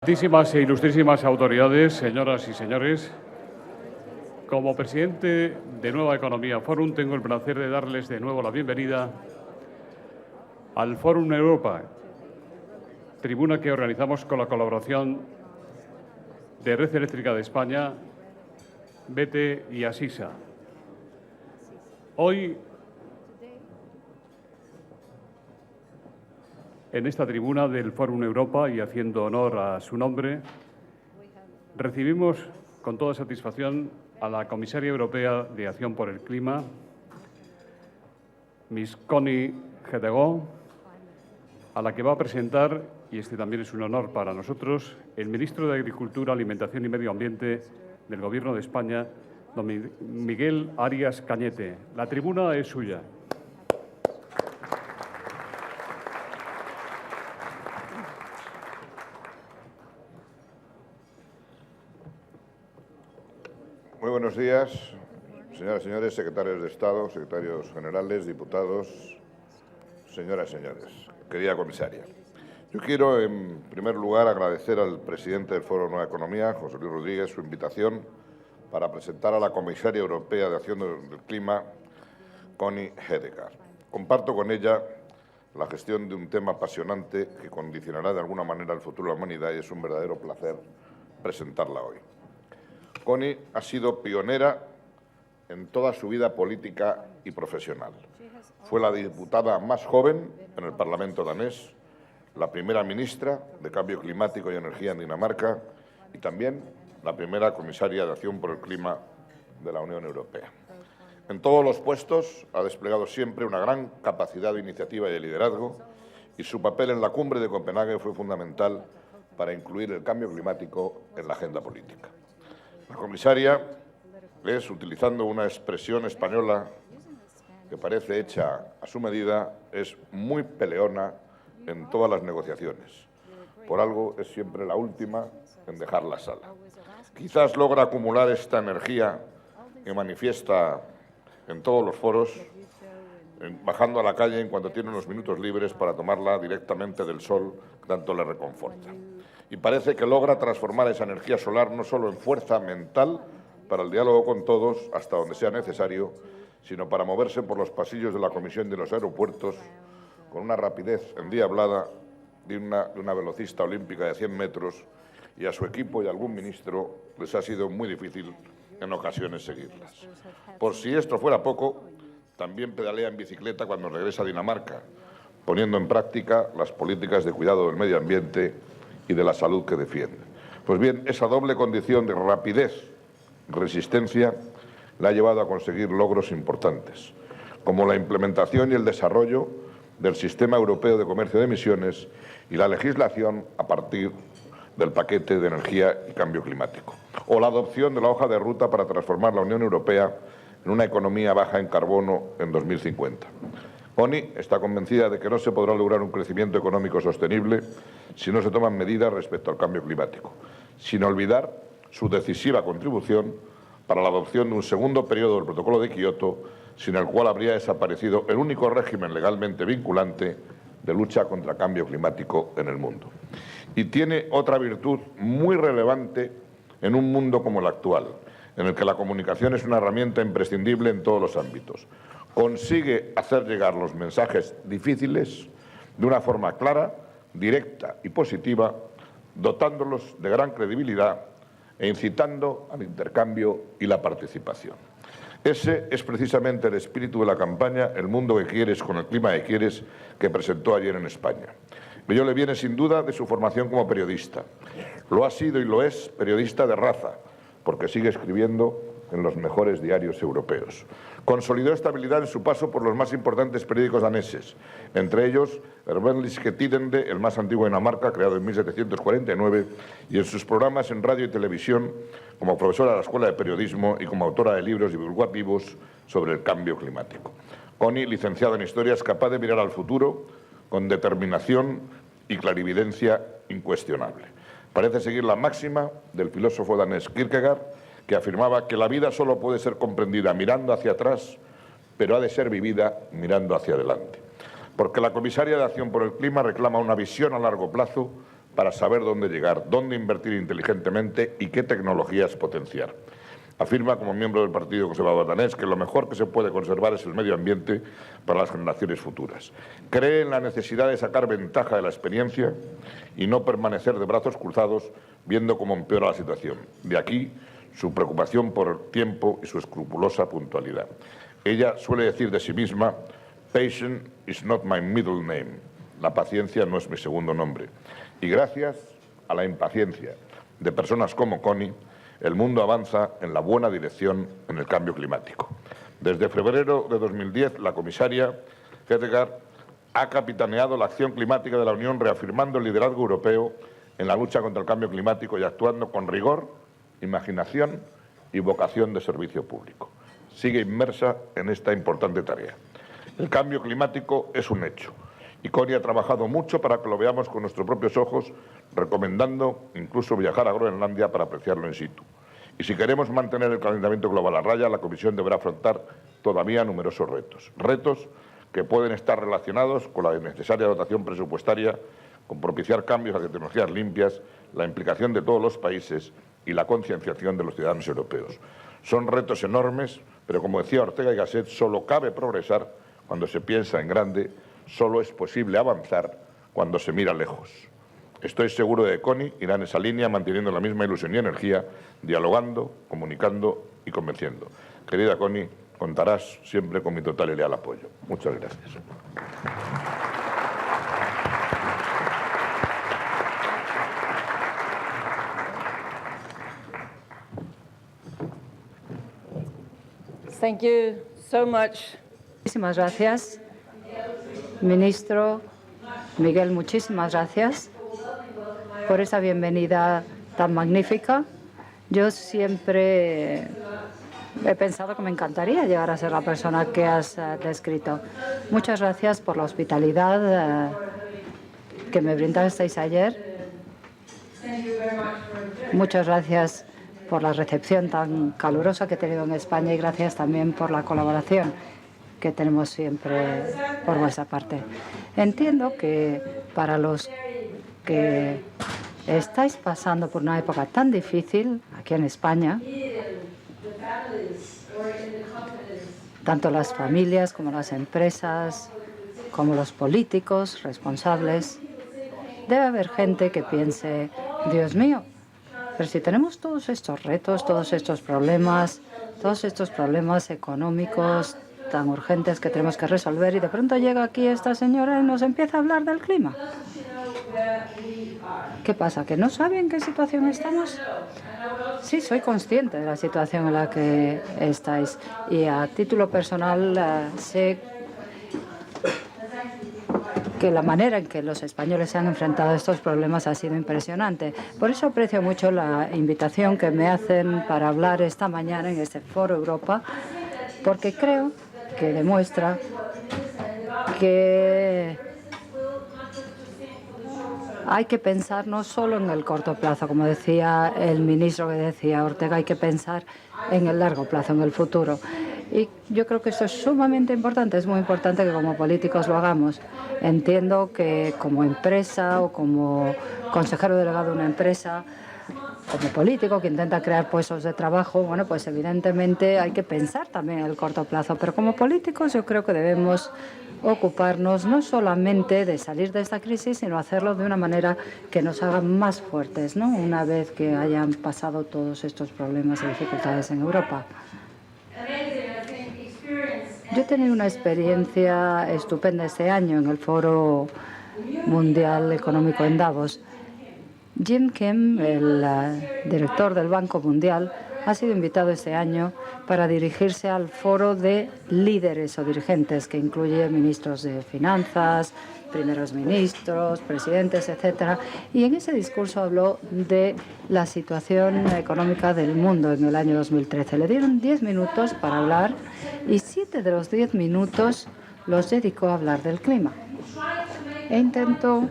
Ilustrísimas e ilustrísimas autoridades, señoras y señores, como presidente de Nueva Economía Forum, tengo el placer de darles de nuevo la bienvenida al Forum Europa, tribuna que organizamos con la colaboración de Red Eléctrica de España, BT y Asisa. Hoy, en esta tribuna del Fórum Europa y haciendo honor a su nombre, recibimos con toda satisfacción a la Comisaria Europea de Acción por el Clima, Miss Connie Hedegaard, a la que va a presentar, y este también es un honor para nosotros, el Ministro de Agricultura, Alimentación y Medio Ambiente del Gobierno de España, don Miguel Arias Cañete. La tribuna es suya. Muy buenos días, señoras y señores, secretarios de Estado, secretarios generales, diputados, señoras y señores, querida comisaria. Yo quiero, en primer lugar, agradecer al presidente del Foro Nueva Economía, José Luis Rodríguez, su invitación para presentar a la Comisaria Europea de Acción del Clima, Connie Hedegaard. Comparto con ella la gestión de un tema apasionante que condicionará de alguna manera el futuro de la humanidad y es un verdadero placer presentarla hoy. Connie ha sido pionera en toda su vida política y profesional. Fue la diputada más joven en el Parlamento danés, la primera ministra de Cambio Climático y Energía en Dinamarca y también la primera comisaria de Acción por el Clima de la Unión Europea. En todos los puestos ha desplegado siempre una gran capacidad de iniciativa y de liderazgo y su papel en la cumbre de Copenhague fue fundamental para incluir el cambio climático en la agenda política. La comisaria es, utilizando una expresión española que parece hecha a su medida, es muy peleona en todas las negociaciones. Por algo es siempre la última en dejar la sala. Quizás logra acumular esta energía que manifiesta en todos los foros, bajando a la calle en cuanto tiene unos minutos libres para tomarla directamente del sol, que tanto le reconforta. Y parece que logra transformar esa energía solar no solo en fuerza mental para el diálogo con todos, hasta donde sea necesario, sino para moverse por los pasillos de la Comisión de los aeropuertos con una rapidez endiablada de una velocista olímpica de 100 metros, y a su equipo y a algún ministro les ha sido muy difícil en ocasiones seguirlas. Por si esto fuera poco, también pedalea en bicicleta cuando regresa a Dinamarca, poniendo en práctica las políticas de cuidado del medio ambiente y de la salud que defiende. Pues bien, esa doble condición de rapidez y resistencia la ha llevado a conseguir logros importantes, como la implementación y el desarrollo del Sistema Europeo de Comercio de Emisiones y la legislación a partir del paquete de energía y cambio climático, o la adopción de la hoja de ruta para transformar la Unión Europea en una economía baja en carbono en 2050. Connie está convencida de que no se podrá lograr un crecimiento económico sostenible si no se toman medidas respecto al cambio climático, sin olvidar su decisiva contribución para la adopción de un segundo periodo del Protocolo de Kioto, sin el cual habría desaparecido el único régimen legalmente vinculante de lucha contra el cambio climático en el mundo. Y tiene otra virtud muy relevante en un mundo como el actual, en el que la comunicación es una herramienta imprescindible en todos los ámbitos. Consigue hacer llegar los mensajes difíciles de una forma clara, directa y positiva, dotándolos de gran credibilidad e incitando al intercambio y la participación. Ese es precisamente el espíritu de la campaña El mundo que quieres con el clima que quieres, que presentó ayer en España. Ello le viene sin duda de su formación como periodista. Lo ha sido y lo es periodista de raza, porque sigue escribiendo en los mejores diarios europeos. Consolidó estabilidad en su paso por los más importantes periódicos daneses, entre ellos el Berlingske Tidende, el más antiguo de Dinamarca, creado en 1749, y en sus programas en radio y televisión como profesora de la Escuela de Periodismo y como autora de libros divulgativos sobre el cambio climático. Connie, licenciada en Historia, es capaz de mirar al futuro con determinación y clarividencia incuestionable. Parece seguir la máxima del filósofo danés Kierkegaard, que afirmaba que la vida solo puede ser comprendida mirando hacia atrás, pero ha de ser vivida mirando hacia adelante. Porque la Comisaria de Acción por el Clima reclama una visión a largo plazo para saber dónde llegar, dónde invertir inteligentemente y qué tecnologías potenciar. Afirma, como miembro del Partido Conservador danés, que lo mejor que se puede conservar es el medio ambiente para las generaciones futuras. Cree en la necesidad de sacar ventaja de la experiencia y no permanecer de brazos cruzados viendo cómo empeora la situación. De aquí su preocupación por el tiempo y su escrupulosa puntualidad. Ella suele decir de sí misma: "Patience is not my middle name". La paciencia no es mi segundo nombre. Y gracias a la impaciencia de personas como Connie, el mundo avanza en la buena dirección en el cambio climático. Desde febrero de 2010, la comisaria Hedegaard ha capitaneado la acción climática de la Unión, reafirmando el liderazgo europeo en la lucha contra el cambio climático y actuando con rigor, imaginación y vocación de servicio público. Sigue inmersa en esta importante tarea. El cambio climático es un hecho y Connie ha trabajado mucho para que lo veamos con nuestros propios ojos, recomendando incluso viajar a Groenlandia para apreciarlo in situ. Y si queremos mantener el calentamiento global a raya, la Comisión deberá afrontar todavía numerosos retos. Retos que pueden estar relacionados con la necesaria dotación presupuestaria, con propiciar cambios a tecnologías limpias, la implicación de todos los países y la concienciación de los ciudadanos europeos. Son retos enormes, pero como decía Ortega y Gasset, solo cabe progresar cuando se piensa en grande, solo es posible avanzar cuando se mira lejos. Estoy seguro de que Connie irá en esa línea, manteniendo la misma ilusión y energía, dialogando, comunicando y convenciendo. Querida Connie, contarás siempre con mi total y leal apoyo. Muchas gracias. Thank you so much. Muchísimas gracias, ministro Miguel, muchísimas gracias por esa bienvenida tan magnífica. Yo siempre he pensado que me encantaría llegar a ser la persona que has descrito. Muchas gracias por la hospitalidad que me brindasteis ayer. Muchas gracias por la recepción tan calurosa que he tenido en España y gracias también por la colaboración que tenemos siempre por vuestra parte. Entiendo que para los que estáis pasando por una época tan difícil aquí en España, tanto las familias como las empresas, como los políticos responsables, debe haber gente que piense: Dios mío, pero si tenemos todos estos retos, todos estos problemas económicos tan urgentes que tenemos que resolver, y de pronto llega aquí esta señora y nos empieza a hablar del clima. ¿Qué pasa? ¿Que no saben en qué situación estamos? Sí, soy consciente de la situación en la que estáis y a título personal sé que la manera en que los españoles se han enfrentado a estos problemas ha sido impresionante. Por eso aprecio mucho la invitación que me hacen para hablar esta mañana en este Foro Europa, porque creo que demuestra que hay que pensar no solo en el corto plazo, como decía el ministro que decía Ortega, hay que pensar en el largo plazo, en el futuro. Y yo creo que esto es sumamente importante, es muy importante que como políticos lo hagamos. Entiendo que como empresa o como consejero delegado de una empresa, como político que intenta crear puestos de trabajo, bueno, pues evidentemente hay que pensar también en el corto plazo, pero como políticos yo creo que debemos ocuparnos no solamente de salir de esta crisis, sino hacerlo de una manera que nos haga más fuertes, ¿no? Una vez que hayan pasado todos estos problemas y dificultades en Europa. Yo he tenido una experiencia estupenda este año en el Foro Mundial Económico en Davos. Jim Kim, el director del Banco Mundial, ha sido invitado este año para dirigirse al foro de líderes o dirigentes, que incluye ministros de finanzas, primeros ministros, presidentes, etcétera. Y en ese discurso habló de la situación económica del mundo en el año 2013. Le dieron 10 minutos para hablar y 7 de los 10 minutos los dedicó a hablar del clima. E intentó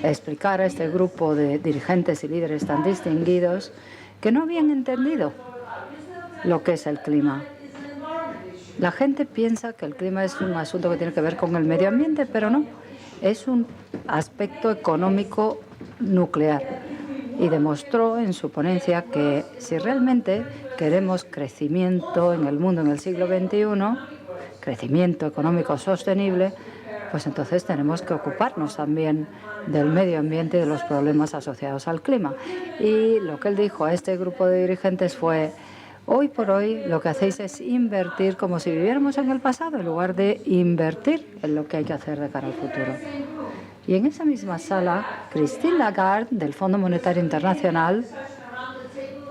explicar a este grupo de dirigentes y líderes tan distinguidos que no habían entendido lo que es el clima. La gente piensa que el clima es un asunto que tiene que ver con el medio ambiente, pero no. es un aspecto económico nuclear y demostró en su ponencia que si realmente queremos crecimiento en el mundo en el siglo XXI, crecimiento económico sostenible, pues entonces tenemos que ocuparnos también del medio ambiente y de los problemas asociados al clima. Y lo que él dijo a este grupo de dirigentes fue: hoy por hoy lo que hacéis es invertir como si viviéramos en el pasado en lugar de invertir en lo que hay que hacer de cara al futuro. Y en esa misma sala, Christine Lagarde, del Fondo Monetario Internacional,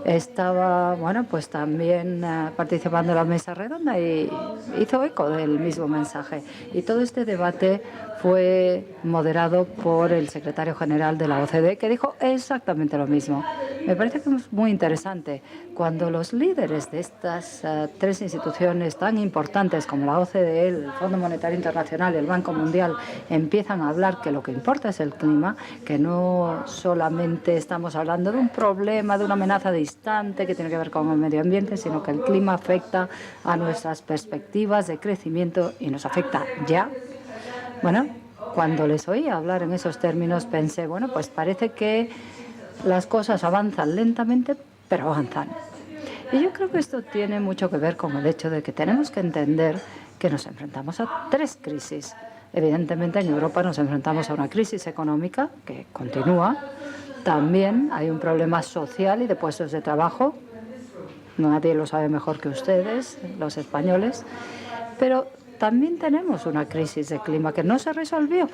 estaba, bueno, pues también participando en la mesa redonda y hizo eco del mismo mensaje. Y todo este debate fue moderado por el secretario general de la OCDE, que dijo exactamente lo mismo. Me parece que es muy interesante cuando los líderes de estas tres instituciones tan importantes como la OCDE, el Fondo Monetario Internacional y el Banco Mundial empiezan a hablar que lo que importa es el clima, que no solamente estamos hablando de un problema, de una amenaza distante que tiene que ver con el medio ambiente, sino que el clima afecta a nuestras perspectivas de crecimiento y nos afecta ya. Bueno, cuando les oí hablar en esos términos pensé, bueno, pues parece que las cosas avanzan lentamente, pero avanzan. Y yo creo que esto tiene mucho que ver con el hecho de que tenemos que entender que nos enfrentamos a tres crisis. Evidentemente, en Europa nos enfrentamos a una crisis económica que continúa. También hay un problema social y de puestos de trabajo. Nadie lo sabe mejor que ustedes, los españoles. Pero también tenemos una crisis de clima que no se resolvió.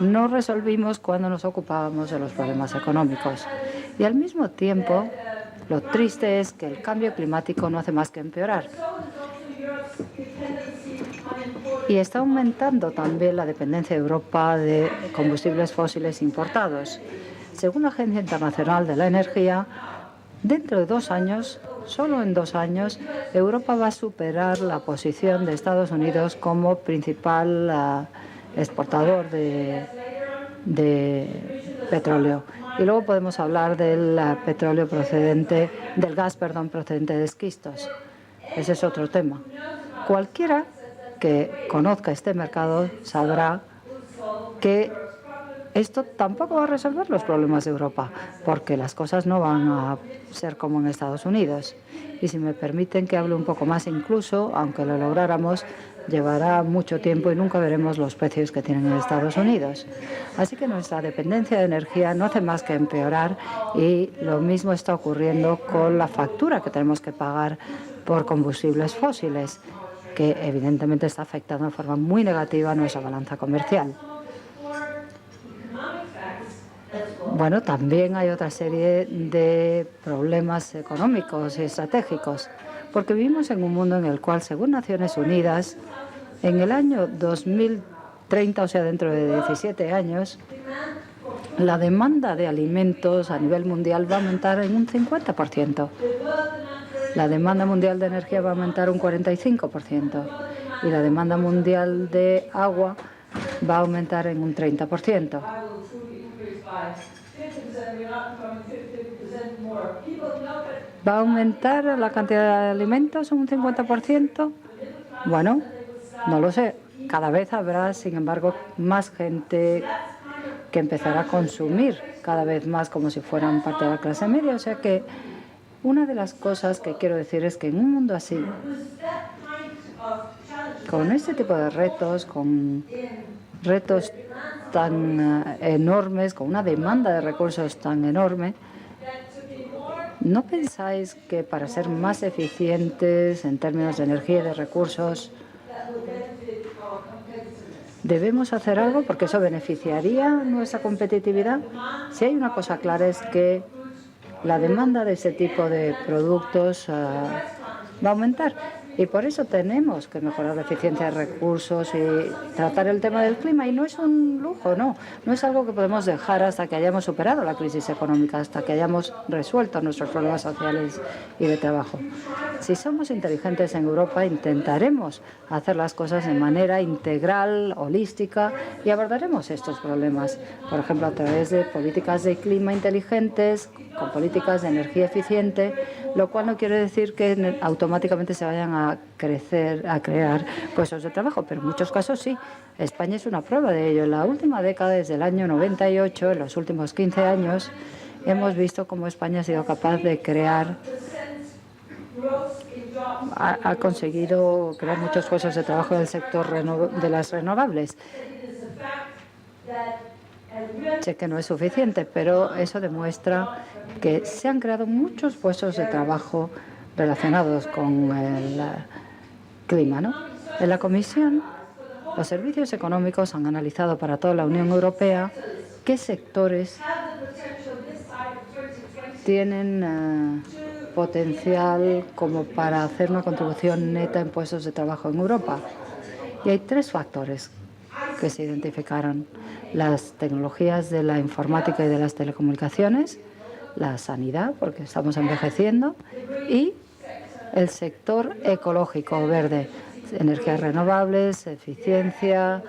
No resolvimos cuando nos ocupábamos de los problemas económicos. Y al mismo tiempo, lo triste es que el cambio climático no hace más que empeorar. Y está aumentando también la dependencia de Europa de combustibles fósiles importados. Según la Agencia Internacional de la Energía, dentro de 2 años, solo en 2 años, Europa va a superar la posición de Estados Unidos como principal exportador de petróleo. Y luego podemos hablar del gas procedente de esquistos. Ese es otro tema. Cualquiera que conozca este mercado sabrá que esto tampoco va a resolver los problemas de Europa, porque las cosas no van a ser como en Estados Unidos. Y si me permiten que hable un poco más, incluso, aunque lo lográramos, llevará mucho tiempo y nunca veremos los precios que tienen en Estados Unidos. Así que nuestra dependencia de energía no hace más que empeorar y lo mismo está ocurriendo con la factura que tenemos que pagar por combustibles fósiles, que evidentemente está afectando de forma muy negativa a nuestra balanza comercial. Bueno, también hay otra serie de problemas económicos y estratégicos, porque vivimos en un mundo en el cual, según Naciones Unidas, en el año 2030, o sea, dentro de 17 años, la demanda de alimentos a nivel mundial va a aumentar en un 50%. La demanda mundial de energía va a aumentar un 45% y la demanda mundial de agua va a aumentar en un 30%. ¿Va a aumentar la cantidad de alimentos en un 50%? Bueno, no lo sé. Cada vez habrá, sin embargo, más gente que empezará a consumir cada vez más como si fueran parte de la clase media. O sea que una de las cosas que quiero decir es que en un mundo así, con este tipo de retos, con retos tan enormes, con una demanda de recursos tan enorme, ¿no pensáis que para ser más eficientes en términos de energía y de recursos debemos hacer algo porque eso beneficiaría nuestra competitividad? Si hay una cosa clara es que la demanda de ese tipo de productos va a aumentar. Y por eso tenemos que mejorar la eficiencia de recursos y tratar el tema del clima. Y no es un lujo, no es algo que podemos dejar hasta que hayamos superado la crisis económica, hasta que hayamos resuelto nuestros problemas sociales y de trabajo. Si somos inteligentes en Europa, intentaremos hacer las cosas de manera integral, holística, y abordaremos estos problemas, por ejemplo, a través de políticas de clima inteligentes, con políticas de energía eficiente, lo cual no quiere decir que automáticamente se vayan a a crecer, a crear puestos de trabajo, pero en muchos casos sí. España es una prueba de ello. En la última década, desde el año 98, en los últimos 15 años, hemos visto cómo España ha sido capaz de crear, ha conseguido crear muchos puestos de trabajo en el sector de las renovables. Sé que no es suficiente, pero eso demuestra que se han creado muchos puestos de trabajo relacionados con el clima, ¿no? En la Comisión, los servicios económicos han analizado para toda la Unión Europea qué sectores tienen potencial como para hacer una contribución neta en puestos de trabajo en Europa. Y hay 3 factores que se identificaron: las tecnologías de la informática y de las telecomunicaciones, la sanidad, porque estamos envejeciendo, y el sector ecológico verde, energías renovables, eficiencia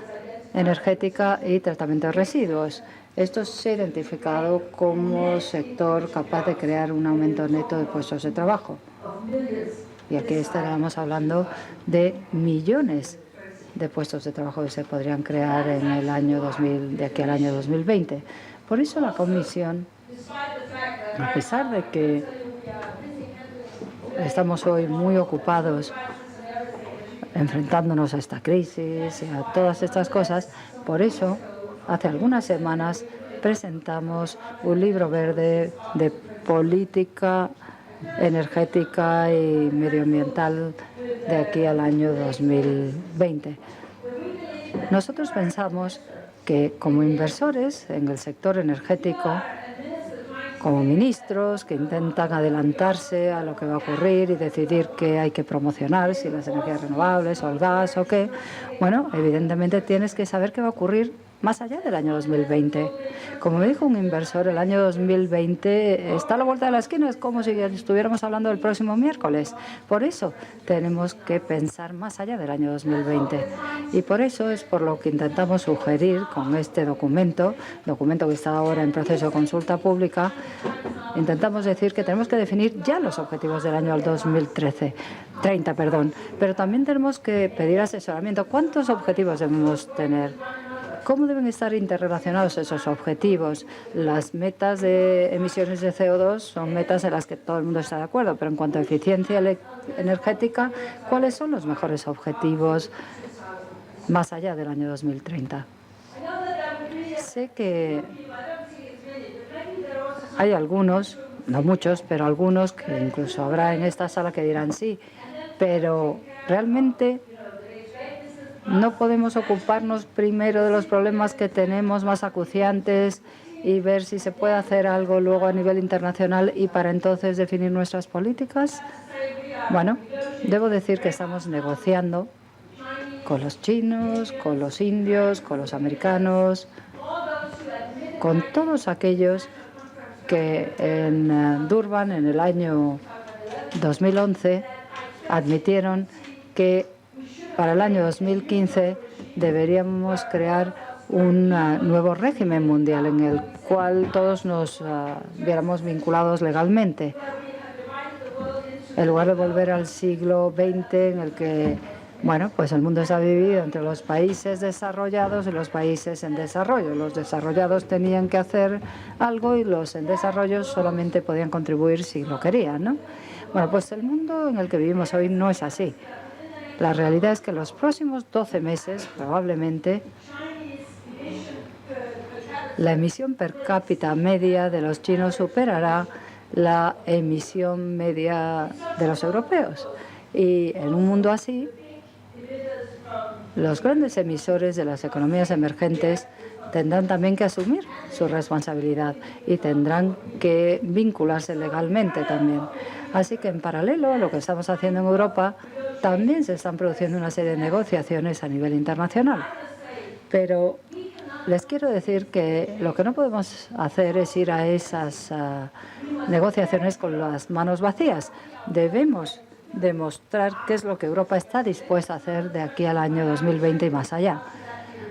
energética y tratamiento de residuos. Esto se ha identificado como sector capaz de crear un aumento neto de puestos de trabajo. Y aquí estaríamos hablando de millones de puestos de trabajo que se podrían crear en el año 2000, de aquí al año 2020. Por eso la Comisión, a pesar de que estamos hoy muy ocupados enfrentándonos a esta crisis y a todas estas cosas, por eso hace algunas semanas presentamos un libro verde de política energética y medioambiental de aquí al año 2020. Nosotros pensamos que como inversores en el sector energético, como ministros que intentan adelantarse a lo que va a ocurrir y decidir qué hay que promocionar, si las energías renovables o el gas o qué, bueno, evidentemente tienes que saber qué va a ocurrir más allá del año 2020. Como me dijo un inversor, el año 2020 está a la vuelta de la esquina, es como si estuviéramos hablando del próximo miércoles. Por eso tenemos que pensar más allá del año 2020. Y por eso es por lo que intentamos sugerir con este documento que está ahora en proceso de consulta pública, intentamos decir que tenemos que definir ya los objetivos del año 30, pero también tenemos que pedir asesoramiento. ¿Cuántos objetivos debemos tener? ¿Cómo deben estar interrelacionados esos objetivos? Las metas de emisiones de CO2 son metas en las que todo el mundo está de acuerdo, pero en cuanto a eficiencia energética, ¿cuáles son los mejores objetivos más allá del año 2030? Sé que hay algunos, no muchos, pero algunos que incluso habrá en esta sala que dirán sí, pero realmente no podemos ocuparnos primero de los problemas que tenemos más acuciantes y ver si se puede hacer algo luego a nivel internacional y para entonces definir nuestras políticas. Bueno, debo decir que estamos negociando con los chinos, con los indios, con los americanos, con todos aquellos que en Durban, en el año 2011, admitieron que para el año 2015 deberíamos crear un nuevo régimen mundial en el cual todos nos viéramos vinculados legalmente. En lugar de volver al siglo XX en el que, bueno, pues el mundo está dividido entre los países desarrollados y los países en desarrollo. Los desarrollados tenían que hacer algo y los en desarrollo solamente podían contribuir si lo querían, ¿no? Bueno, pues el mundo en el que vivimos hoy no es así. La realidad es que en los próximos 12 meses, probablemente, la emisión per cápita media de los chinos superará la emisión media de los europeos. Y en un mundo así, los grandes emisores de las economías emergentes tendrán también que asumir su responsabilidad y tendrán que vincularse legalmente también. Así que en paralelo a lo que estamos haciendo en Europa, también se están produciendo una serie de negociaciones a nivel internacional. Pero les quiero decir que lo que no podemos hacer es ir a esas negociaciones con las manos vacías. Debemos demostrar qué es lo que Europa está dispuesta a hacer de aquí al año 2020 y más allá.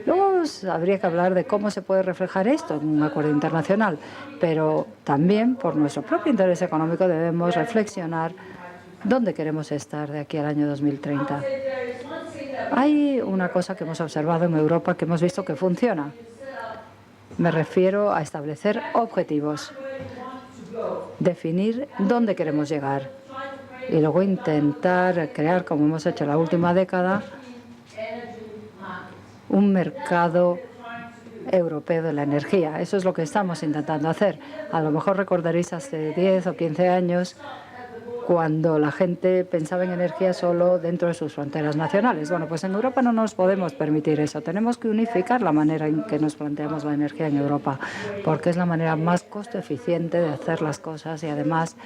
Luego habría que hablar de cómo se puede reflejar esto en un acuerdo internacional, pero también por nuestro propio interés económico debemos reflexionar ¿Dónde queremos estar de aquí al año 2030? Hay una cosa que hemos observado en Europa que hemos visto que funciona. Me refiero a establecer objetivos, definir dónde queremos llegar y luego intentar crear, como hemos hecho en la última década, un mercado europeo de la energía. Eso es lo que estamos intentando hacer. A lo mejor recordaréis hace 10 o 15 años cuando la gente pensaba en energía solo dentro de sus fronteras nacionales. Bueno, pues en Europa no nos podemos permitir eso. Tenemos que unificar la manera en que nos planteamos la energía en Europa, porque es la manera más costo eficiente de hacer las cosas y además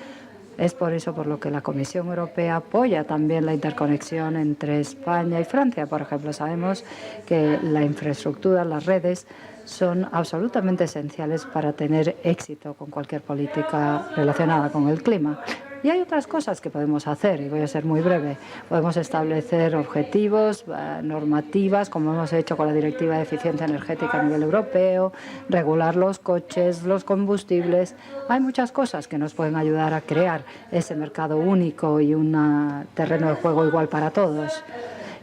es por eso por lo que la Comisión Europea apoya también la interconexión entre España y Francia. Por ejemplo, sabemos que la infraestructura, las redes, son absolutamente esenciales para tener éxito con cualquier política relacionada con el clima. Y hay otras cosas que podemos hacer, y voy a ser muy breve. Podemos establecer objetivos, normativas, como hemos hecho con la Directiva de Eficiencia Energética a nivel europeo, regular los coches, los combustibles. Hay muchas cosas que nos pueden ayudar a crear ese mercado único y un terreno de juego igual para todos.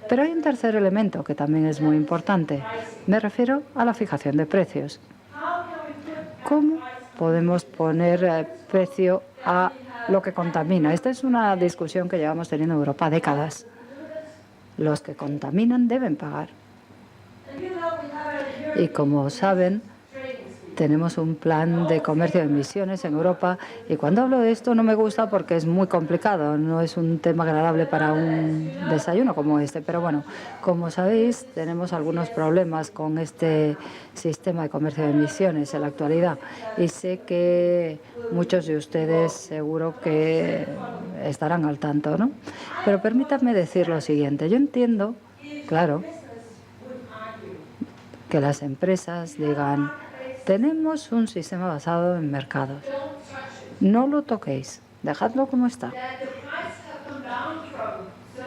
Pero hay un tercer elemento que también es muy importante. Me refiero a la fijación de precios. ¿Cómo podemos poner precio a lo que contamina? Esta es una discusión que llevamos teniendo en Europa décadas. Los que contaminan deben pagar. Y como saben, tenemos un plan de comercio de emisiones en Europa y cuando hablo de esto no me gusta porque es muy complicado, no es un tema agradable para un desayuno como este, pero bueno, como sabéis, tenemos algunos problemas con este sistema de comercio de emisiones en la actualidad y sé que muchos de ustedes seguro que estarán al tanto, ¿no? Pero permítanme decir lo siguiente, yo entiendo, claro, que las empresas digan: tenemos un sistema basado en mercados. No lo toquéis, dejadlo como está.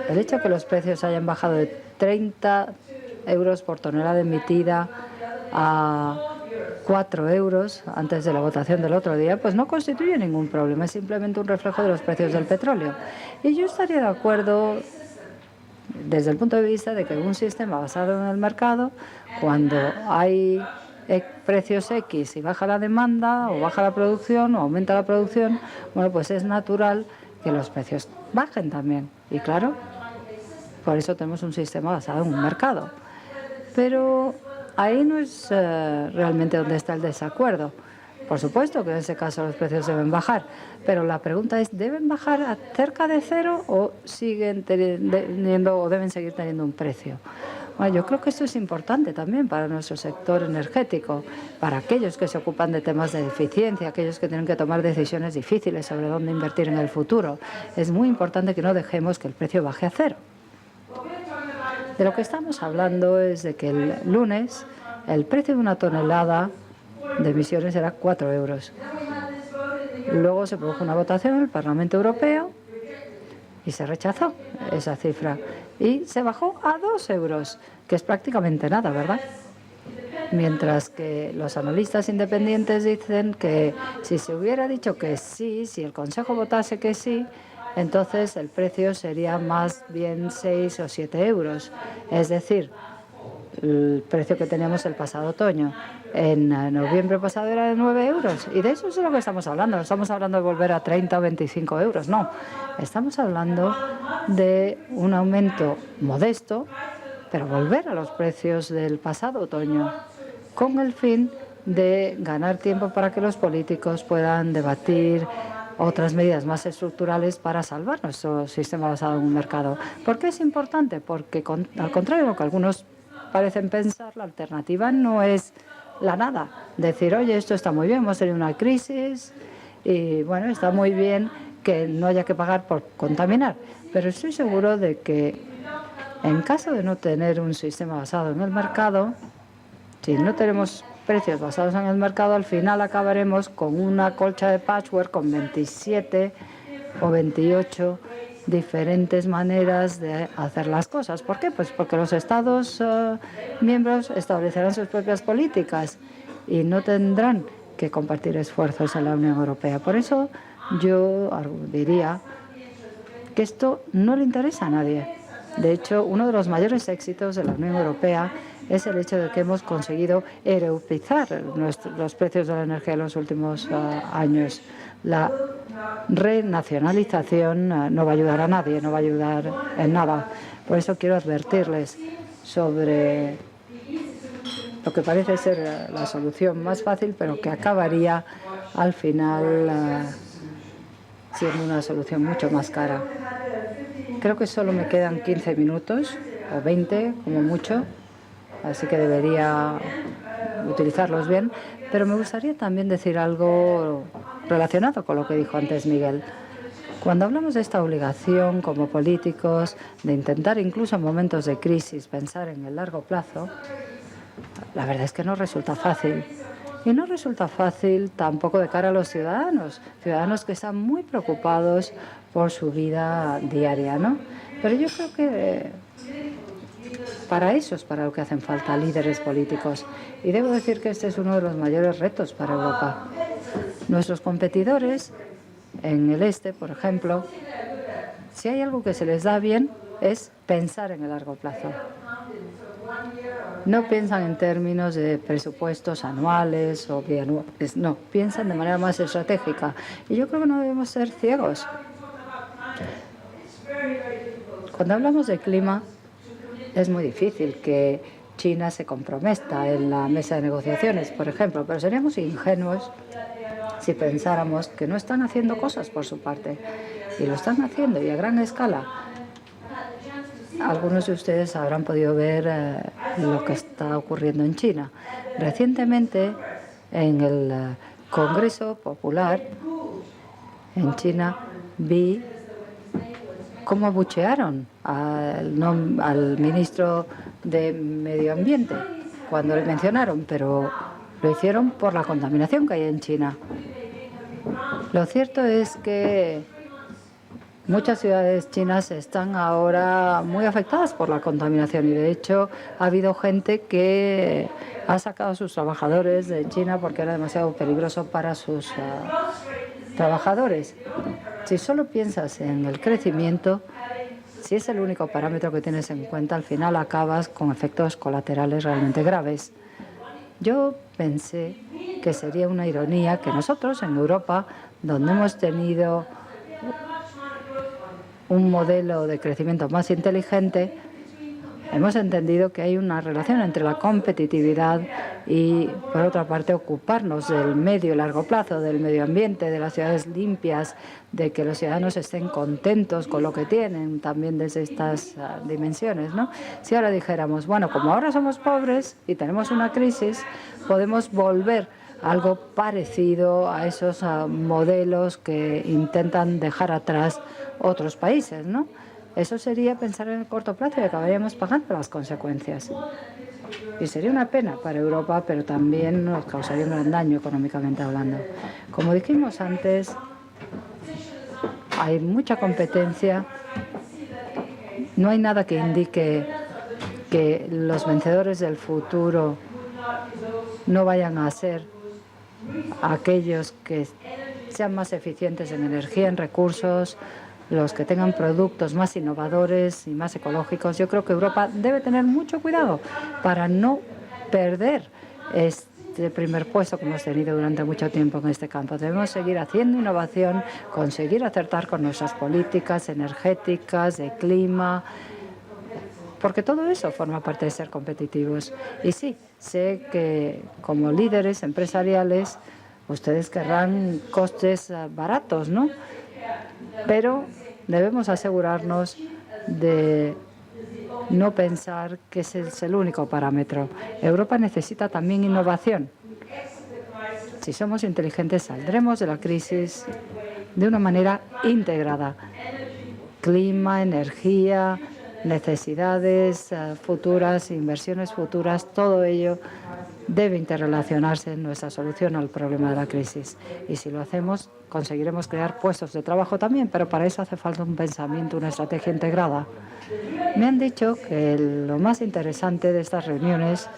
El hecho de que los precios hayan bajado de 30 euros por tonelada emitida a 4 euros antes de la votación del otro día, pues no constituye ningún problema, es simplemente un reflejo de los precios del petróleo. Y yo estaría de acuerdo desde el punto de vista de que un sistema basado en el mercado, cuando hay precios X y baja la demanda o baja la producción o aumenta la producción, bueno, pues es natural que los precios bajen también. Y claro, por eso tenemos un sistema basado en un mercado. Pero ahí no es realmente donde está el desacuerdo. Por supuesto que en ese caso los precios deben bajar, pero la pregunta es, ¿deben bajar a cerca de cero o siguen teniendo o deben seguir teniendo un precio? Bueno, yo creo que esto es importante también para nuestro sector energético, para aquellos que se ocupan de temas de eficiencia, aquellos que tienen que tomar decisiones difíciles sobre dónde invertir en el futuro. Es muy importante que no dejemos que el precio baje a cero. De lo que estamos hablando es de que el lunes el precio de una tonelada de emisiones era 4 euros. Luego se produjo una votación en el Parlamento Europeo y se rechazó esa cifra y se bajó a 2 euros, que es prácticamente nada, ¿verdad? Mientras que los analistas independientes dicen que si se hubiera dicho que sí, si el Consejo votase que sí, entonces el precio sería más bien 6 o 7 euros. Es decir, el precio que teníamos el pasado otoño. En noviembre pasado era de 9 euros. Y de eso es de lo que estamos hablando. No estamos hablando de volver a 30 o 25 euros. No. Estamos hablando de un aumento modesto, pero volver a los precios del pasado otoño, con el fin de ganar tiempo para que los políticos puedan debatir otras medidas más estructurales para salvar nuestro sistema basado en un mercado. ¿Por qué es importante? Porque, al contrario de lo que algunos parecen pensar, la alternativa no es la nada. Decir, oye, esto está muy bien, hemos tenido una crisis y, bueno, está muy bien que no haya que pagar por contaminar. Pero estoy seguro de que en caso de no tener un sistema basado en el mercado, si no tenemos precios basados en el mercado, al final acabaremos con una colcha de patchwork con 27 o 28 diferentes maneras de hacer las cosas. ¿Por qué? Pues porque los Estados miembros establecerán sus propias políticas y no tendrán que compartir esfuerzos en la Unión Europea. Por eso yo diría que esto no le interesa a nadie. De hecho, uno de los mayores éxitos de la Unión Europea es el hecho de que hemos conseguido europeizar los precios de la energía en los últimos años. La renacionalización no va a ayudar a nadie, no va a ayudar en nada. Por eso quiero advertirles sobre lo que parece ser la solución más fácil, pero que acabaría al final siendo una solución mucho más cara. Creo que solo me quedan 15 minutos, o 20 como mucho, así que debería utilizarlos bien. Pero me gustaría también decir algo relacionado con lo que dijo antes Miguel. Cuando hablamos de esta obligación como políticos, de intentar incluso en momentos de crisis pensar en el largo plazo, la verdad es que no resulta fácil. Y no resulta fácil tampoco de cara a los ciudadanos que están muy preocupados por su vida diaria, ¿no? Pero yo creo que para eso es para lo que hacen falta líderes políticos. Y debo decir que este es uno de los mayores retos para Europa. Nuestros competidores en el este, por ejemplo, si hay algo que se les da bien es pensar en el largo plazo. No piensan en términos de presupuestos anuales o bianuales, no, piensan de manera más estratégica. Y yo creo que no debemos ser ciegos. Cuando hablamos de clima, es muy difícil que China se comprometa en la mesa de negociaciones, por ejemplo, pero seríamos ingenuos si pensáramos que no están haciendo cosas por su parte. Y lo están haciendo, y a gran escala. Algunos de ustedes habrán podido ver lo que está ocurriendo en China. Recientemente, en el Congreso Popular en China, vi cómo abuchearon al ministro de Medio Ambiente cuando le mencionaron, pero lo hicieron por la contaminación que hay en China. Lo cierto es que muchas ciudades chinas están ahora muy afectadas por la contaminación y, de hecho, ha habido gente que ha sacado a sus trabajadores de China porque era demasiado peligroso para sus trabajadores. Si solo piensas en el crecimiento, si es el único parámetro que tienes en cuenta, al final acabas con efectos colaterales realmente graves. Yo pensé que sería una ironía que nosotros en Europa, donde hemos tenido un modelo de crecimiento más inteligente, hemos entendido que hay una relación entre la competitividad y, por otra parte, ocuparnos del medio y largo plazo, del medio ambiente, de las ciudades limpias, de que los ciudadanos estén contentos con lo que tienen, también desde estas dimensiones, ¿no? Si ahora dijéramos, bueno, como ahora somos pobres y tenemos una crisis, podemos volver a algo parecido a esos modelos que intentan dejar atrás otros países, ¿no? Eso sería pensar en el corto plazo y acabaríamos pagando las consecuencias. Y sería una pena para Europa, pero también nos causaría un gran daño económicamente hablando. Como dijimos antes, hay mucha competencia. No hay nada que indique que los vencedores del futuro no vayan a ser aquellos que sean más eficientes en energía, en recursos, los que tengan productos más innovadores y más ecológicos. Yo creo que Europa debe tener mucho cuidado para no perder este primer puesto que hemos tenido durante mucho tiempo en este campo. Debemos seguir haciendo innovación, conseguir acertar con nuestras políticas energéticas, de clima, porque todo eso forma parte de ser competitivos. Y sí, sé que como líderes empresariales ustedes querrán costes baratos, ¿no? Pero debemos asegurarnos de no pensar que ese es el único parámetro. Europa necesita también innovación. Si somos inteligentes, saldremos de la crisis de una manera integrada. Clima, energía, necesidades futuras, inversiones futuras, todo ello debe interrelacionarse en nuestra solución al problema de la crisis. Y si lo hacemos, conseguiremos crear puestos de trabajo también, pero para eso hace falta un pensamiento, una estrategia integrada. Me han dicho que lo más interesante de estas reuniones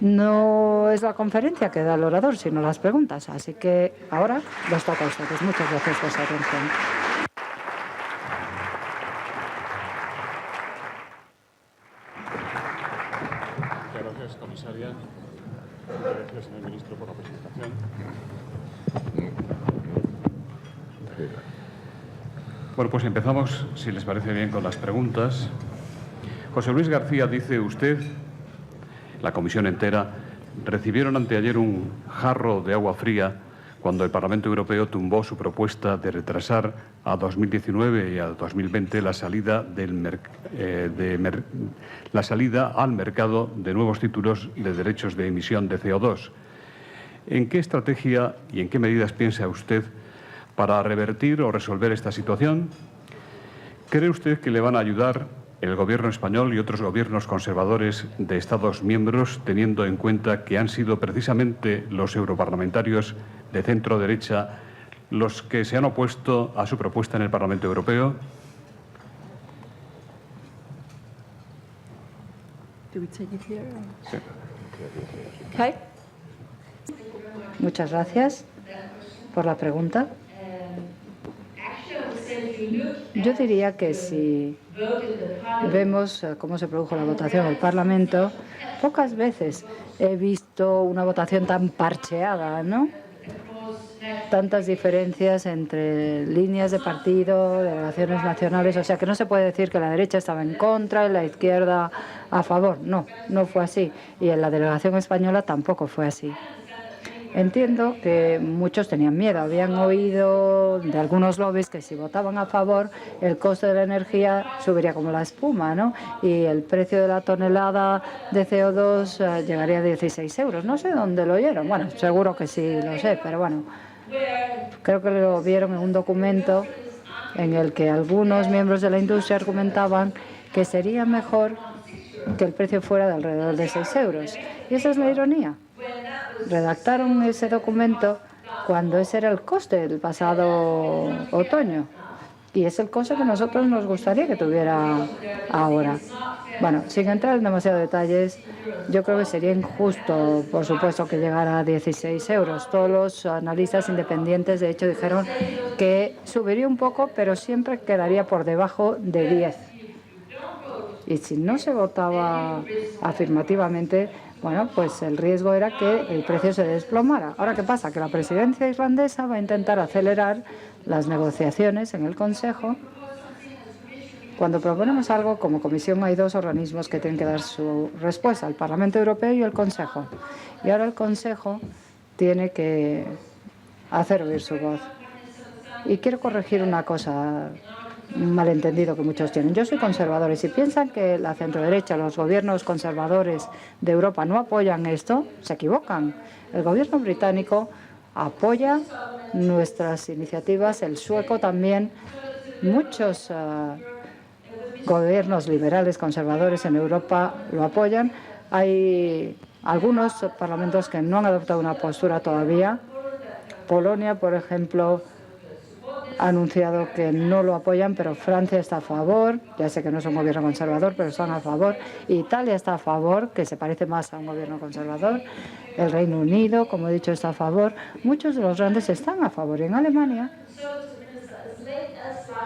no es la conferencia que da el orador, sino las preguntas. Así que ahora los toca a ustedes. Muchas gracias por su atención. gracias, comisaria. Muchas gracias, señor ministro, por la presentación. Bueno, pues empezamos, si les parece bien, con las preguntas. José Luis García, dice usted, la comisión entera, recibieron anteayer un jarro de agua fría cuando el Parlamento Europeo tumbó su propuesta de retrasar a 2019 y a 2020 la salida, la salida al mercado de nuevos títulos de derechos de emisión de CO2. ¿En qué estrategia y en qué medidas piensa usted para revertir o resolver esta situación? ¿Cree usted que le van a ayudar el Gobierno español y otros gobiernos conservadores de Estados miembros, teniendo en cuenta que han sido precisamente los europarlamentarios de centro-derecha los que se han opuesto a su propuesta en el Parlamento Europeo? Okay. Muchas gracias por la pregunta. Yo diría que si vemos cómo se produjo la votación en el Parlamento, pocas veces he visto una votación tan parcheada, ¿no? Tantas diferencias entre líneas de partido, delegaciones nacionales, o sea que no se puede decir que la derecha estaba en contra y la izquierda a favor. No, no fue así. Y en la delegación española tampoco fue así. Entiendo que muchos tenían miedo, habían oído de algunos lobbies que si votaban a favor el coste de la energía subiría como la espuma, ¿no? Y el precio de la tonelada de CO2 llegaría a 16 euros. No sé dónde lo oyeron, bueno, seguro que sí lo sé, pero bueno, creo que lo vieron en un documento en el que algunos miembros de la industria argumentaban que sería mejor que el precio fuera de alrededor de 6 euros. Y esa es la ironía. Redactaron ese documento cuando ese era el coste del pasado otoño y es el coste que a nosotros nos gustaría que tuviera ahora. Bueno, sin entrar en demasiados detalles, yo creo que sería injusto, por supuesto, que llegara a 16 euros. Todos los analistas independientes, de hecho, dijeron que subiría un poco, pero siempre quedaría por debajo de 10. Y si no se votaba afirmativamente, bueno, pues el riesgo era que el precio se desplomara. Ahora, ¿qué pasa? Que la presidencia islandesa va a intentar acelerar las negociaciones en el Consejo. Cuando proponemos algo, como Comisión hay dos organismos que tienen que dar su respuesta, el Parlamento Europeo y el Consejo. Y ahora el Consejo tiene que hacer oír su voz. Y quiero corregir una cosa, un malentendido que muchos tienen. Yo soy conservador y si piensan que la centroderecha, los gobiernos conservadores de Europa no apoyan esto, se equivocan. El gobierno británico apoya nuestras iniciativas, el sueco también. Muchos gobiernos liberales conservadores en Europa lo apoyan. Hay algunos parlamentos que no han adoptado una postura todavía. Polonia, por ejemplo, ha anunciado que no lo apoyan, pero Francia está a favor. Ya sé que no es un gobierno conservador, pero están a favor. Italia está a favor, que se parece más a un gobierno conservador. El Reino Unido, como he dicho, está a favor. Muchos de los grandes están a favor. Y en Alemania,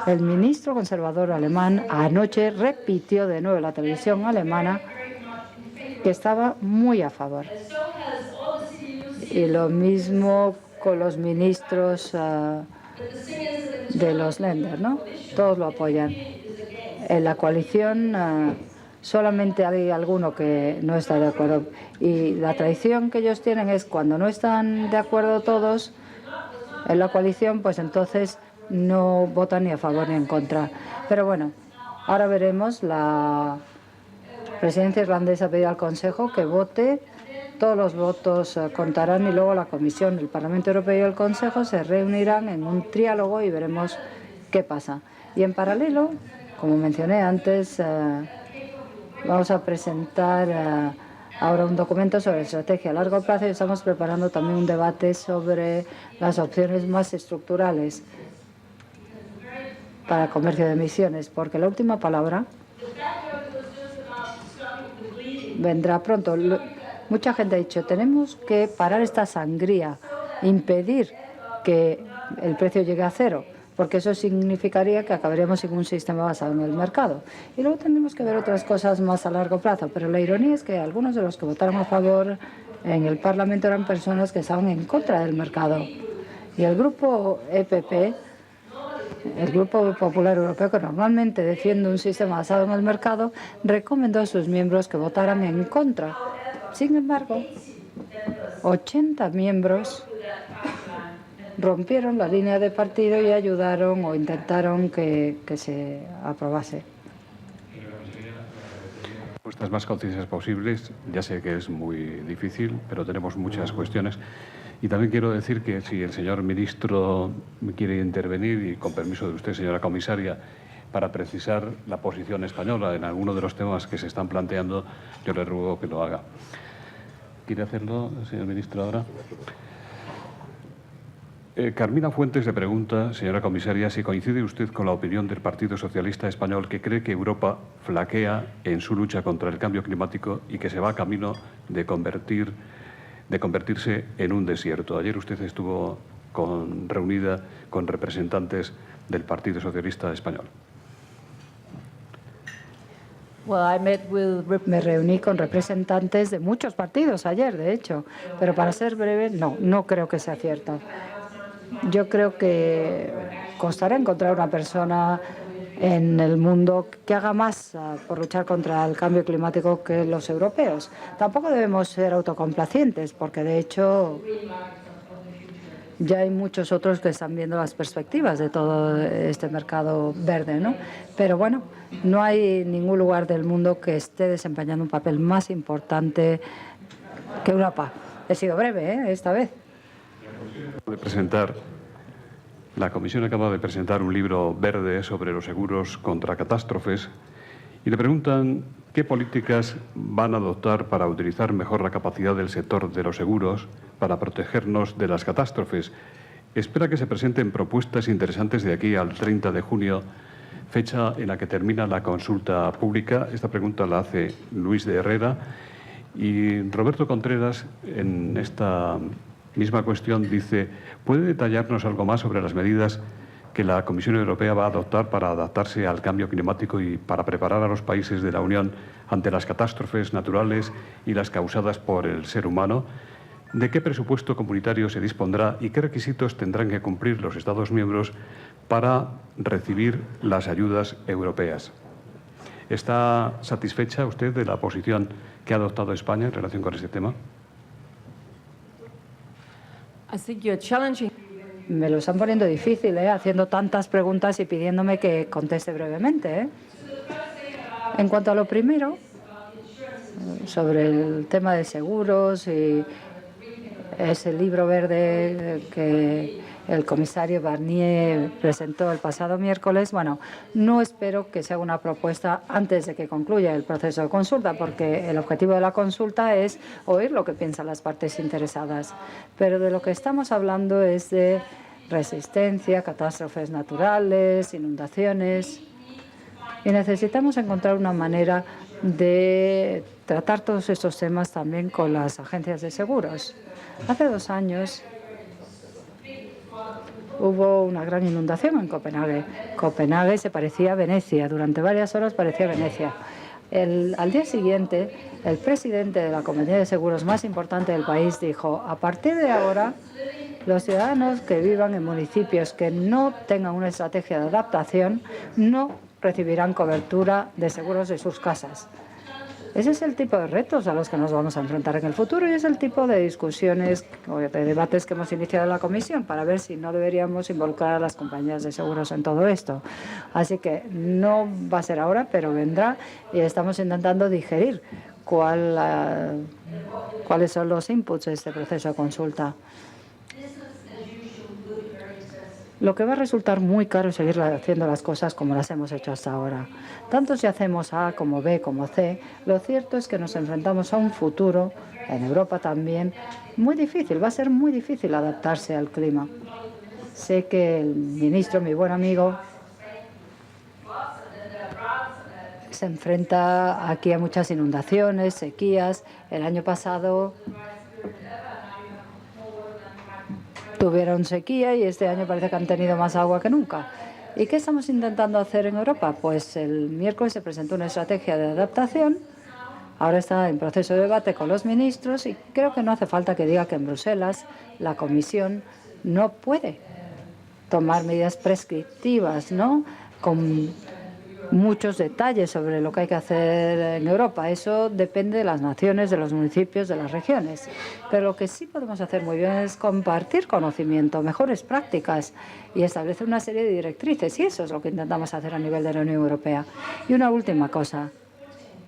el ministro conservador alemán anoche repitió de nuevo en la televisión alemana que estaba muy a favor. Y lo mismo con los ministros de los Länder, ¿no? Todos lo apoyan. En la coalición solamente hay alguno que no está de acuerdo. Y la tradición que ellos tienen es cuando no están de acuerdo todos en la coalición, pues entonces no votan ni a favor ni en contra. Pero bueno, ahora veremos. La presidencia irlandesa ha pedido al Consejo que vote. Todos los votos contarán y luego la Comisión, el Parlamento Europeo y el Consejo se reunirán en un triálogo y veremos qué pasa. Y en paralelo, como mencioné antes, vamos a presentar ahora un documento sobre estrategia a largo plazo y estamos preparando también un debate sobre las opciones más estructurales para el comercio de emisiones, porque la última palabra vendrá pronto. Mucha gente ha dicho, tenemos que parar esta sangría, impedir que el precio llegue a cero. porque eso significaría que acabaríamos sin un sistema basado en el mercado. Y luego tendremos que ver otras cosas más a largo plazo, pero la ironía es que algunos de los que votaron a favor en el Parlamento eran personas que estaban en contra del mercado. Y el grupo EPP, el Grupo Popular Europeo, que normalmente defiende un sistema basado en el mercado, recomendó a sus miembros que votaran en contra. Sin embargo, 80 miembros rompieron la línea de partido y ayudaron o intentaron que se aprobase. Respuestas más concisas posibles. Ya sé que es muy difícil, pero tenemos muchas cuestiones. Y también quiero decir que si el señor ministro quiere intervenir, y con permiso de usted, señora comisaria, para precisar la posición española en alguno de los temas que se están planteando, yo le ruego que lo haga. ¿Quiere hacerlo, señor ministro, ahora? Carmina Fuentes le pregunta, señora comisaria, si coincide usted con la opinión del Partido Socialista Español, que cree que Europa flaquea en su lucha contra el cambio climático y que se va camino de convertirse en un desierto. Ayer usted estuvo reunida con representantes del Partido Socialista Español. Me reuní con representantes de muchos partidos ayer, de hecho, pero para ser breve, no creo que sea cierto. Yo creo que costará encontrar una persona en el mundo que haga más por luchar contra el cambio climático que los europeos. Tampoco debemos ser autocomplacientes, porque de hecho ya hay muchos otros que están viendo las perspectivas de todo este mercado verde, ¿no? Pero bueno, no hay ningún lugar del mundo que esté desempeñando un papel más importante que Europa. He sido breve, esta vez. La Comisión acaba de presentar un libro verde sobre los seguros contra catástrofes y le preguntan qué políticas van a adoptar para utilizar mejor la capacidad del sector de los seguros para protegernos de las catástrofes. Espera que se presenten propuestas interesantes de aquí al 30 de junio, fecha en la que termina la consulta pública. Esta pregunta la hace Luis de Herrera y Roberto Contreras en esta misma cuestión dice: ¿puede detallarnos algo más sobre las medidas que la Comisión Europea va a adoptar para adaptarse al cambio climático y para preparar a los países de la Unión ante las catástrofes naturales y las causadas por el ser humano? ¿De qué presupuesto comunitario se dispondrá y qué requisitos tendrán que cumplir los Estados miembros para recibir las ayudas europeas? ¿Está satisfecha usted de la posición que ha adoptado España en relación con este tema? Me lo están poniendo difícil, haciendo tantas preguntas y pidiéndome que conteste brevemente. En cuanto a lo primero, sobre el tema de seguros y ese libro verde que el comisario Barnier presentó el pasado miércoles, bueno, no espero que se haga una propuesta antes de que concluya el proceso de consulta, porque el objetivo de la consulta es oír lo que piensan las partes interesadas. Pero de lo que estamos hablando es de resistencia, catástrofes naturales, inundaciones. Y necesitamos encontrar una manera de tratar todos estos temas también con las agencias de seguros. Hace 2 años hubo una gran inundación en Copenhague. Copenhague se parecía a Venecia, durante varias horas parecía Venecia. Al día siguiente, el presidente de la compañía de seguros más importante del país dijo: a partir de ahora, los ciudadanos que vivan en municipios que no tengan una estrategia de adaptación no recibirán cobertura de seguros de sus casas. Ese es el tipo de retos a los que nos vamos a enfrentar en el futuro y es el tipo de discusiones o de debates que hemos iniciado en la Comisión para ver si no deberíamos involucrar a las compañías de seguros en todo esto. Así que no va a ser ahora, pero vendrá y estamos intentando digerir cuáles son los inputs de este proceso de consulta. Lo que va a resultar muy caro es seguir haciendo las cosas como las hemos hecho hasta ahora. Tanto si hacemos A como B como C, lo cierto es que nos enfrentamos a un futuro, en Europa también, muy difícil. Va a ser muy difícil adaptarse al clima. Sé que el ministro, mi buen amigo, se enfrenta aquí a muchas inundaciones, sequías. El año pasado tuvieron sequía y este año parece que han tenido más agua que nunca. ¿Y qué estamos intentando hacer en Europa? Pues el miércoles se presentó una estrategia de adaptación. Ahora está en proceso de debate con los ministros y creo que no hace falta que diga que en Bruselas la Comisión no puede tomar medidas prescriptivas, ¿no?, con muchos detalles sobre lo que hay que hacer en Europa. Eso depende de las naciones, de los municipios, de las regiones. Pero lo que sí podemos hacer muy bien es compartir conocimiento, mejores prácticas y establecer una serie de directrices. Y eso es lo que intentamos hacer a nivel de la Unión Europea. Y una última cosa.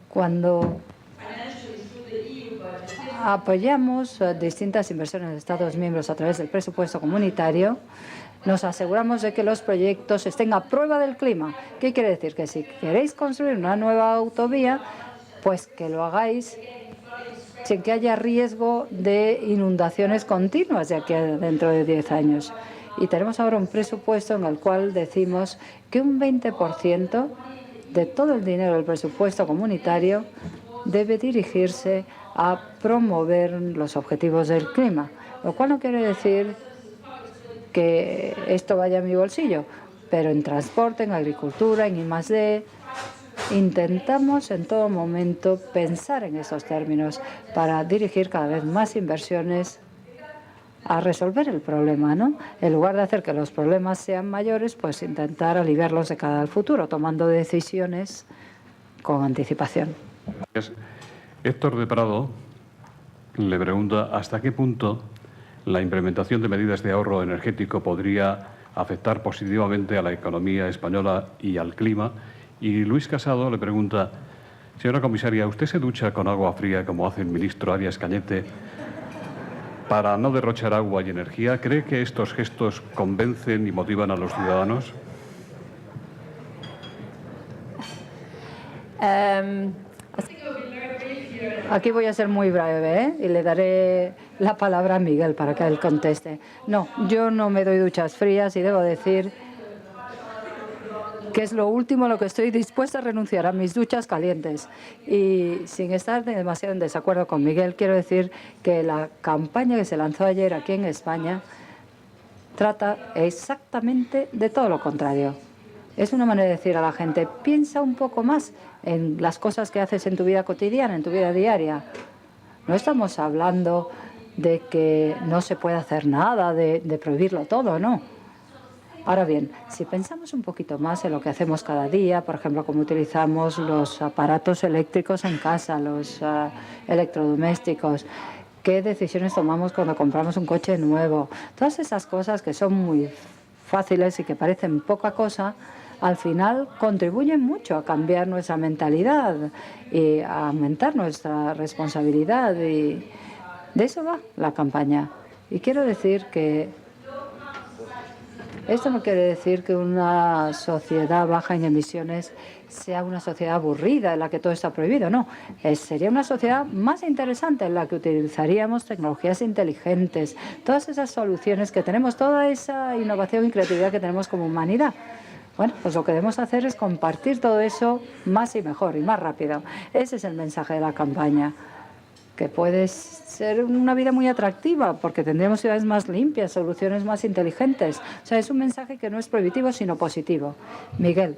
Cuando apoyamos distintas inversiones de Estados miembros a través del presupuesto comunitario, nos aseguramos de que los proyectos estén a prueba del clima. ¿Qué quiere decir? Que si queréis construir una nueva autovía, pues que lo hagáis sin que haya riesgo de inundaciones continuas de aquí a dentro de 10 años. Y tenemos ahora un presupuesto en el cual decimos que un 20% de todo el dinero del presupuesto comunitario debe dirigirse a promover los objetivos del clima, lo cual no quiere decir que esto vaya a mi bolsillo, pero en transporte, en agricultura, en I+D, intentamos en todo momento pensar en esos términos para dirigir cada vez más inversiones a resolver el problema, ¿no? En lugar de hacer que los problemas sean mayores, pues intentar aliviarlos de cara al futuro, tomando decisiones con anticipación. Héctor de Prado le pregunta hasta qué punto la implementación de medidas de ahorro energético podría afectar positivamente a la economía española y al clima. Y Luis Casado le pregunta, señora comisaria, ¿usted se ducha con agua fría como hace el ministro Arias Cañete para no derrochar agua y energía? ¿Cree que estos gestos convencen y motivan a los ciudadanos? Aquí voy a ser muy breve, ¿eh? Y le daré la palabra a Miguel para que él conteste. No, yo no me doy duchas frías y debo decir que es lo último a lo que estoy dispuesta a renunciar, a mis duchas calientes. Y sin estar demasiado en desacuerdo con Miguel, quiero decir que la campaña que se lanzó ayer aquí en España trata exactamente de todo lo contrario. Es una manera de decir a la gente, piensa un poco más en las cosas que haces en tu vida cotidiana, en tu vida diaria. No estamos hablando de que no se puede hacer nada, de prohibirlo todo, no. Ahora bien, si pensamos un poquito más en lo que hacemos cada día, por ejemplo, cómo utilizamos los aparatos eléctricos en casa, los electrodomésticos, qué decisiones tomamos cuando compramos un coche nuevo, todas esas cosas que son muy fáciles y que parecen poca cosa, al final contribuyen mucho a cambiar nuestra mentalidad y a aumentar nuestra responsabilidad. Y de eso va la campaña. Y quiero decir que esto no quiere decir que una sociedad baja en emisiones sea una sociedad aburrida en la que todo está prohibido, no. Sería una sociedad más interesante en la que utilizaríamos tecnologías inteligentes, todas esas soluciones que tenemos, toda esa innovación y creatividad que tenemos como humanidad. Bueno, pues lo que debemos hacer es compartir todo eso más y mejor y más rápido. Ese es el mensaje de la campaña, que puede ser una vida muy atractiva porque tendremos ciudades más limpias, soluciones más inteligentes. O sea, es un mensaje que no es prohibitivo, sino positivo. Miguel.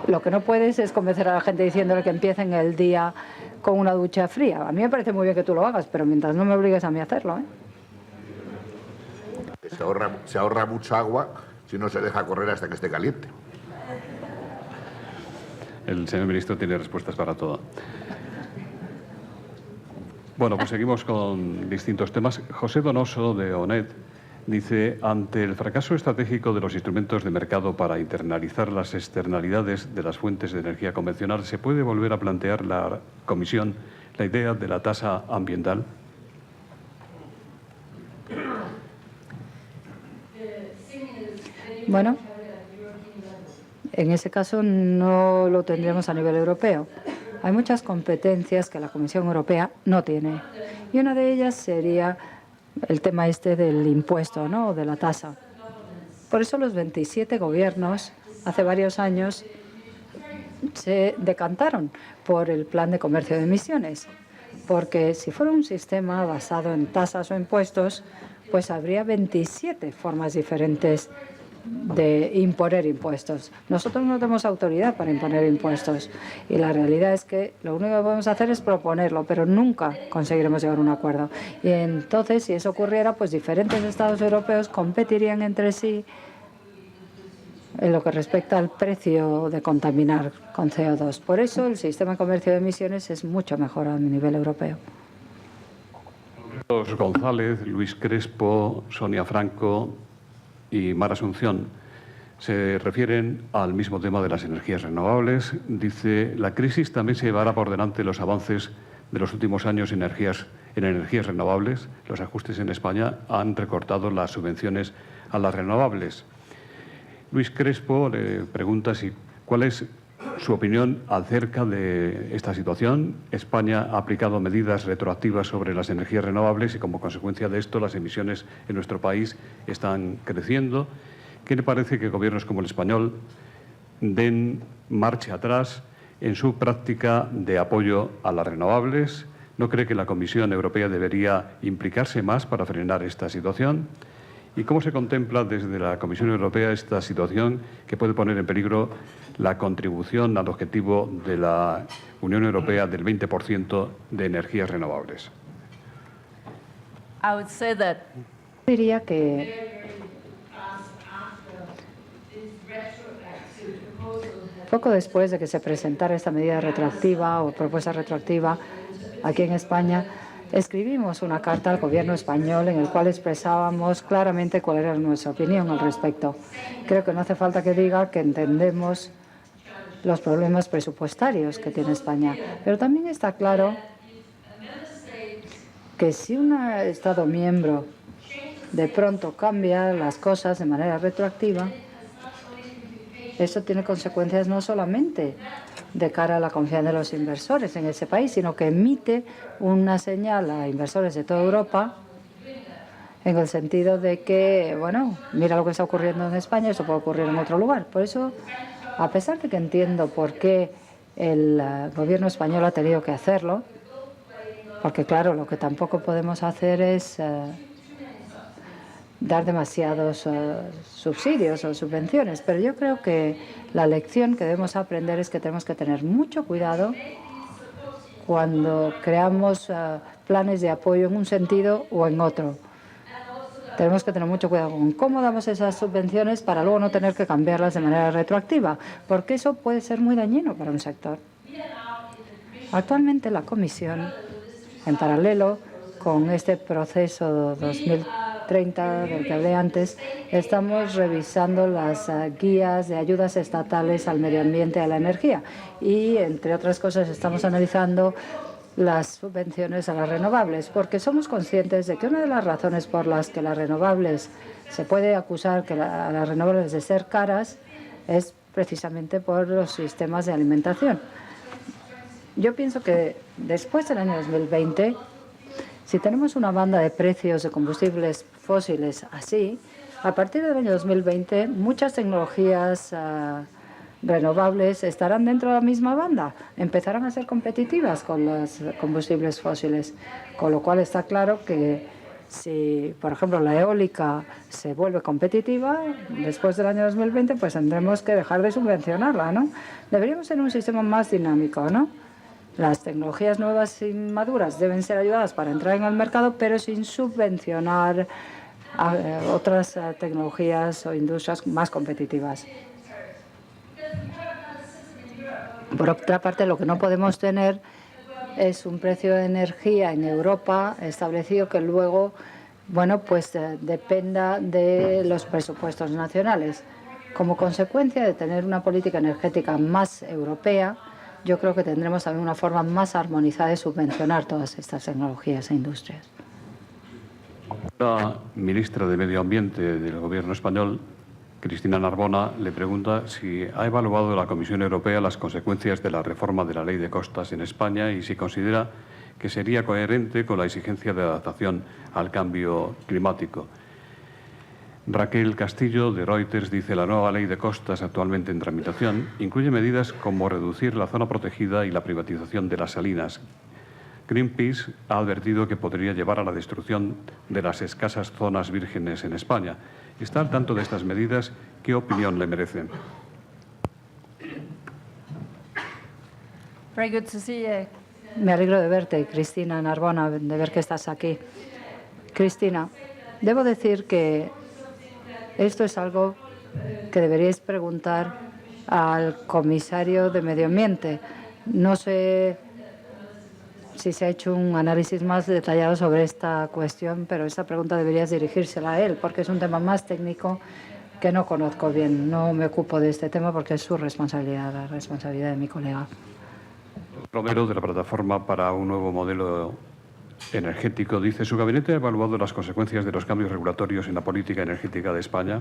Lo que no puedes es convencer a la gente diciéndole que empiecen el día con una ducha fría. A mí me parece muy bien que tú lo hagas, pero mientras no me obligues a mí a hacerlo, ¿eh? Se ahorra mucha agua si no se deja correr hasta que esté caliente. El señor ministro tiene respuestas para todo. Bueno, pues seguimos con distintos temas. José Donoso, de ONED, dice, ante el fracaso estratégico de los instrumentos de mercado para internalizar las externalidades de las fuentes de energía convencional, ¿se puede volver a plantear la Comisión la idea de la tasa ambiental? Bueno, en ese caso no lo tendremos a nivel europeo. Hay muchas competencias que la Comisión Europea no tiene. Y una de ellas sería el tema este del impuesto, ¿no?, de la tasa. Por eso los 27 gobiernos, hace varios años, se decantaron por el plan de comercio de emisiones, porque si fuera un sistema basado en tasas o impuestos, pues habría 27 formas diferentes de imponer impuestos. Nosotros no tenemos autoridad para imponer impuestos y la realidad es que lo único que podemos hacer es proponerlo, pero nunca conseguiremos llegar a un acuerdo. Y entonces, si eso ocurriera, pues diferentes estados europeos competirían entre sí en lo que respecta al precio de contaminar con CO2. Por eso el sistema de comercio de emisiones es mucho mejor a nivel europeo. González, Luis Crespo, Sonia Franco y Mar Asunción se refieren al mismo tema de las energías renovables. Dice, la crisis también se llevará por delante los avances de los últimos años en energías renovables. Los ajustes en España han recortado las subvenciones a las renovables. Luis Crespo le pregunta cuál es su opinión acerca de esta situación. España ha aplicado medidas retroactivas sobre las energías renovables y como consecuencia de esto las emisiones en nuestro país están creciendo. ¿Qué le parece que gobiernos como el español den marcha atrás en su práctica de apoyo a las renovables? ¿No cree que la Comisión Europea debería implicarse más para frenar esta situación? ¿Y cómo se contempla desde la Comisión Europea esta situación que puede poner en peligro la contribución al objetivo de la Unión Europea del 20% de energías renovables? Diría que poco después de que se presentara esta medida retroactiva o propuesta retroactiva aquí en España, escribimos una carta al gobierno español en el cual expresábamos claramente cuál era nuestra opinión al respecto. Creo que no hace falta que diga que entendemos los problemas presupuestarios que tiene España, pero también está claro que si un Estado miembro de pronto cambia las cosas de manera retroactiva, eso tiene consecuencias no solamente de cara a la confianza de los inversores en ese país, sino que emite una señal a inversores de toda Europa en el sentido de que, bueno, mira lo que está ocurriendo en España, eso puede ocurrir en otro lugar. Por eso, a pesar de que entiendo por qué el gobierno español ha tenido que hacerlo, porque claro, lo que tampoco podemos hacer es dar demasiados subsidios o subvenciones, pero yo creo que la lección que debemos aprender es que tenemos que tener mucho cuidado cuando creamos planes de apoyo en un sentido o en otro. Tenemos que tener mucho cuidado con cómo damos esas subvenciones para luego no tener que cambiarlas de manera retroactiva, porque eso puede ser muy dañino para un sector. Actualmente la Comisión, en paralelo con este proceso 2030 del que hablé antes, estamos revisando las guías de ayudas estatales al medio ambiente y a la energía y, entre otras cosas, estamos analizando las subvenciones a las renovables, porque somos conscientes de que una de las razones por las que las renovables se puede acusar a las renovables de ser caras es precisamente por los sistemas de alimentación. Yo pienso que después del año 2020, si tenemos una banda de precios de combustibles fósiles así, a partir del año 2020 muchas tecnologías renovables estarán dentro de la misma banda, empezarán a ser competitivas con los combustibles fósiles, con lo cual está claro que si, por ejemplo, la eólica se vuelve competitiva después del año 2020, pues tendremos que dejar de subvencionarla, ¿no? Deberíamos tener un sistema más dinámico, ¿no? Las tecnologías nuevas y maduras deben ser ayudadas para entrar en el mercado, pero sin subvencionar otras tecnologías o industrias más competitivas. Por otra parte, lo que no podemos tener es un precio de energía en Europa establecido que luego, bueno, pues dependa de los presupuestos nacionales. Como consecuencia de tener una política energética más europea, yo creo que tendremos también una forma más armonizada de subvencionar todas estas tecnologías e industrias. La ministra de Medio Ambiente del Gobierno español, Cristina Narbona, le pregunta si ha evaluado la Comisión Europea las consecuencias de la reforma de la Ley de Costas en España y si considera que sería coherente con la exigencia de adaptación al cambio climático. Raquel Castillo, de Reuters, dice la nueva ley de costas actualmente en tramitación incluye medidas como reducir la zona protegida y la privatización de las salinas. Greenpeace ha advertido que podría llevar a la destrucción de las escasas zonas vírgenes en España. ¿Está al tanto de estas medidas? ¿Qué opinión le merecen? Very good to see you. Me alegro de verte, Cristina Narbona, de ver que estás aquí. Cristina, debo decir que esto es algo que deberíais preguntar al comisario de Medio Ambiente. No sé si se ha hecho un análisis más detallado sobre esta cuestión, pero esta pregunta deberías dirigírsela a él, porque es un tema más técnico que no conozco bien. No me ocupo de este tema porque es su responsabilidad, la responsabilidad de mi colega. Romero, de la Plataforma para un Nuevo Modelo Energético, dice: ¿su gabinete ha evaluado las consecuencias de los cambios regulatorios en la política energética de España?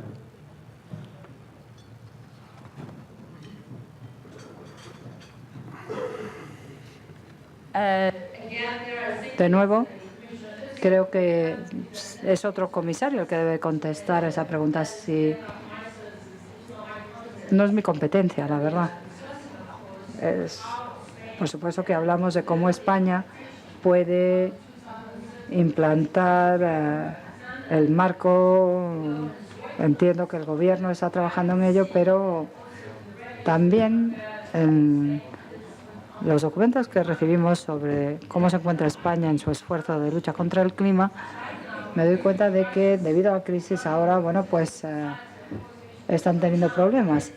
De nuevo, creo que es otro comisario el que debe contestar esa pregunta. Si no es mi competencia, la verdad. Por supuesto que hablamos de cómo España puede implantar el marco. Entiendo que el Gobierno está trabajando en ello, pero también en los documentos que recibimos sobre cómo se encuentra España en su esfuerzo de lucha contra el clima, me doy cuenta de que debido a la crisis ahora, bueno, pues están teniendo problemas.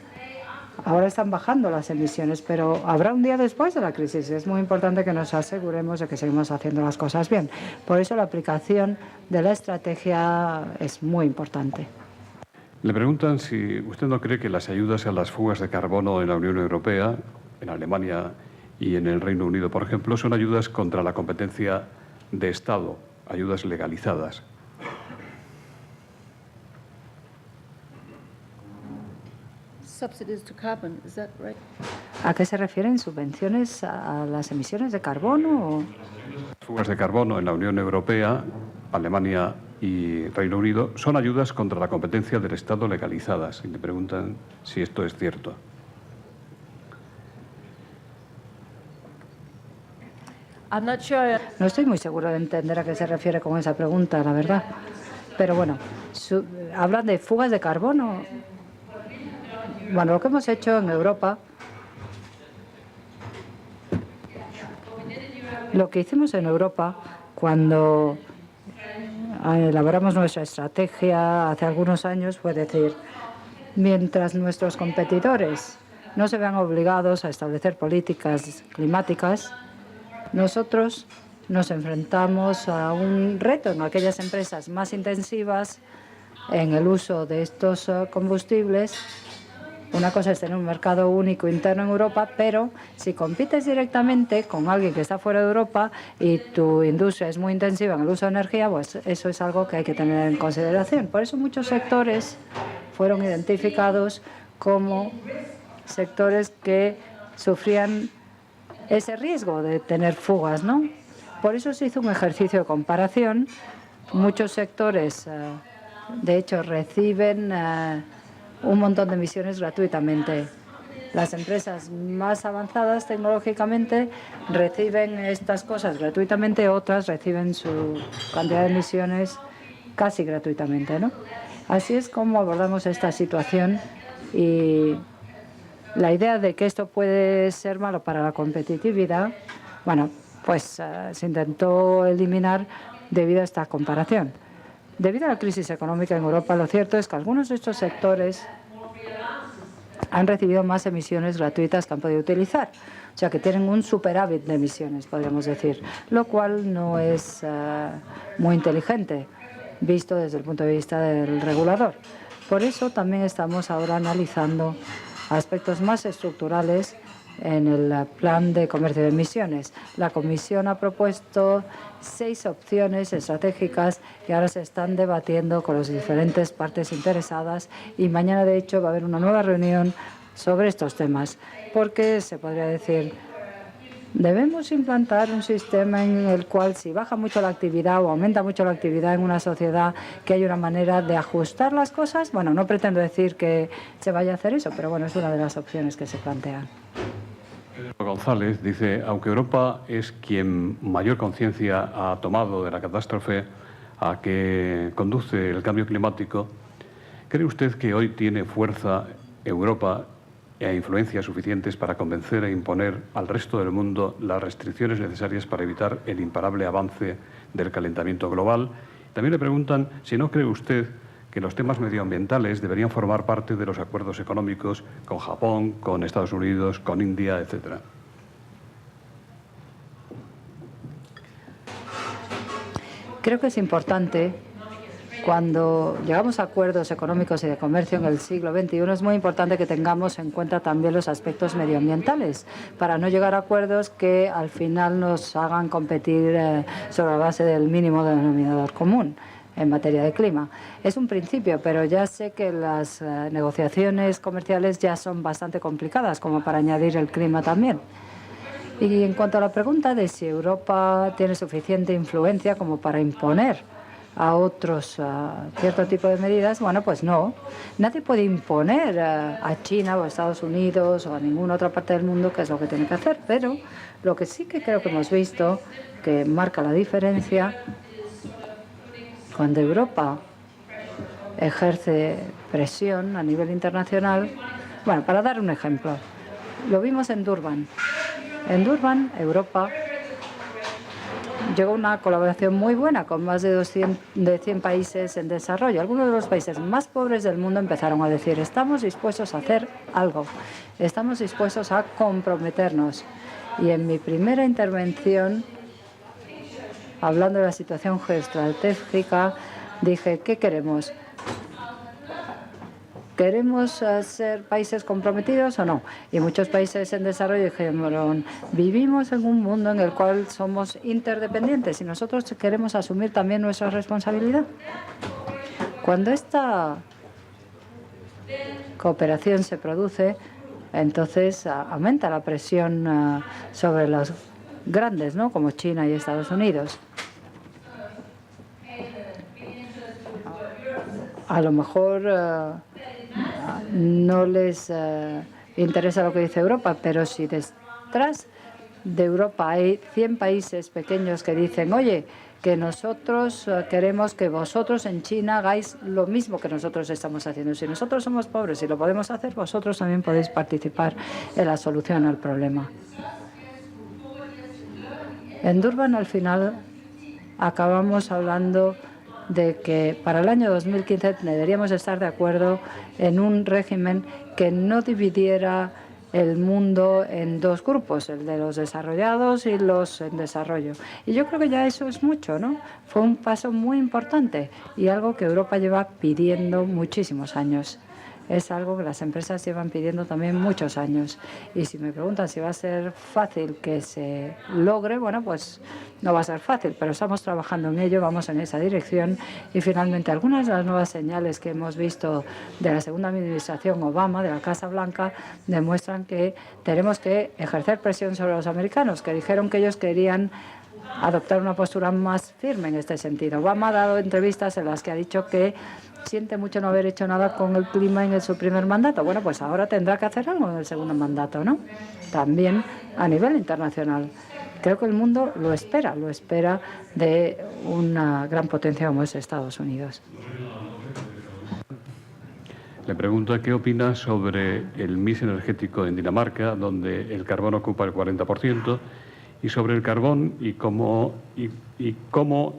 Ahora están bajando las emisiones, pero habrá un día después de la crisis. Es muy importante que nos aseguremos de que seguimos haciendo las cosas bien. Por eso la aplicación de la estrategia es muy importante. Le preguntan si usted no cree que las ayudas a las fugas de carbono en la Unión Europea, en Alemania y en el Reino Unido, por ejemplo, son ayudas contra la competencia de Estado, ayudas legalizadas. ¿A qué se refieren? ¿Subvenciones a las emisiones de carbono? Fugas de carbono en la Unión Europea, Alemania y Reino Unido son ayudas contra la competencia del Estado legalizadas. Y le preguntan si esto es cierto. No estoy muy seguro de entender a qué se refiere con esa pregunta, la verdad. Pero bueno, ¿hablan de fugas de carbono? Bueno, lo que hemos hecho en Europa, lo que hicimos en Europa cuando elaboramos nuestra estrategia hace algunos años fue decir, mientras nuestros competidores no se vean obligados a establecer políticas climáticas, nosotros nos enfrentamos a un reto en aquellas empresas más intensivas en el uso de estos combustibles. Una cosa es tener un mercado único interno en Europa, pero si compites directamente con alguien que está fuera de Europa y tu industria es muy intensiva en el uso de energía, pues eso es algo que hay que tener en consideración. Por eso muchos sectores fueron identificados como sectores que sufrían ese riesgo de tener fugas, ¿no? Por eso se hizo un ejercicio de comparación. Muchos sectores, de hecho, reciben un montón de emisiones gratuitamente. Las empresas más avanzadas tecnológicamente reciben estas cosas gratuitamente, otras reciben su cantidad de emisiones casi gratuitamente, ¿no? Así es como abordamos esta situación y la idea de que esto puede ser malo para la competitividad, bueno, pues se intentó eliminar debido a esta comparación. Debido a la crisis económica en Europa, lo cierto es que algunos de estos sectores han recibido más emisiones gratuitas que han podido utilizar. O sea, que tienen un superávit de emisiones, podríamos decir, lo cual no es muy inteligente, visto desde el punto de vista del regulador. Por eso también estamos ahora analizando aspectos más estructurales en el plan de comercio de emisiones. La Comisión ha propuesto 6 opciones estratégicas que ahora se están debatiendo con las diferentes partes interesadas y mañana, de hecho, va a haber una nueva reunión sobre estos temas, porque se podría decir, debemos implantar un sistema en el cual si baja mucho la actividad o aumenta mucho la actividad en una sociedad, que hay una manera de ajustar las cosas. Bueno, no pretendo decir que se vaya a hacer eso, pero bueno, es una de las opciones que se plantean. González dice, aunque Europa es quien mayor conciencia ha tomado de la catástrofe a que conduce el cambio climático, ¿cree usted que hoy tiene fuerza Europa e influencias suficientes para convencer e imponer al resto del mundo las restricciones necesarias para evitar el imparable avance del calentamiento global? También le preguntan si no cree usted que los temas medioambientales deberían formar parte de los acuerdos económicos con Japón, con Estados Unidos, con India, etcétera. Creo que es importante, cuando llegamos a acuerdos económicos y de comercio en el siglo XXI, es muy importante que tengamos en cuenta también los aspectos medioambientales, para no llegar a acuerdos que al final nos hagan competir sobre la base del mínimo denominador común en materia de clima. Es un principio, pero ya sé que las negociaciones comerciales ya son bastante complicadas como para añadir el clima también. Y en cuanto a la pregunta de si Europa tiene suficiente influencia como para imponer a otros cierto tipo de medidas, bueno, pues no. Nadie puede imponer a China o a Estados Unidos o a ninguna otra parte del mundo qué es lo que tiene que hacer, pero lo que sí que creo que hemos visto que marca la diferencia cuando Europa ejerce presión a nivel internacional. Bueno, para dar un ejemplo, lo vimos en Durban. En Durban, Europa llegó a una colaboración muy buena con más de 100 países en desarrollo. Algunos de los países más pobres del mundo empezaron a decir, estamos dispuestos a hacer algo, estamos dispuestos a comprometernos. Y en mi primera intervención, hablando de la situación geoestratégica, dije, ¿qué queremos? ¿Queremos ser países comprometidos o no? Y muchos países en desarrollo dijeron, vivimos en un mundo en el cual somos interdependientes y nosotros queremos asumir también nuestra responsabilidad. Cuando esta cooperación se produce, entonces aumenta la presión sobre los grandes, ¿no?, como China y Estados Unidos. A lo mejor no les interesa lo que dice Europa, pero si detrás de Europa hay 100 países pequeños que dicen, oye, que nosotros queremos que vosotros en China hagáis lo mismo que nosotros estamos haciendo. Si nosotros somos pobres y lo podemos hacer, vosotros también podéis participar en la solución al problema. En Durban, al final, acabamos hablando de que para el año 2015 deberíamos estar de acuerdo en un régimen que no dividiera el mundo en dos grupos, el de los desarrollados y los en desarrollo. Y yo creo que ya eso es mucho, ¿no? Fue un paso muy importante y algo que Europa lleva pidiendo muchísimos años. Es algo que las empresas llevan pidiendo también muchos años. Y si me preguntan si va a ser fácil que se logre, bueno, pues no va a ser fácil, pero estamos trabajando en ello, vamos en esa dirección. Y finalmente, algunas de las nuevas señales que hemos visto de la segunda administración Obama, de la Casa Blanca, demuestran que tenemos que ejercer presión sobre los americanos, que dijeron que ellos querían adoptar una postura más firme en este sentido. Obama ha dado entrevistas en las que ha dicho que siente mucho no haber hecho nada con el clima en su primer mandato. Bueno, pues ahora tendrá que hacer algo en el segundo mandato, ¿no? También a nivel internacional. Creo que el mundo lo espera de una gran potencia como es Estados Unidos. Le pregunto qué opina sobre el mix energético en Dinamarca, donde el carbón ocupa el 40%, y sobre el carbón y cómo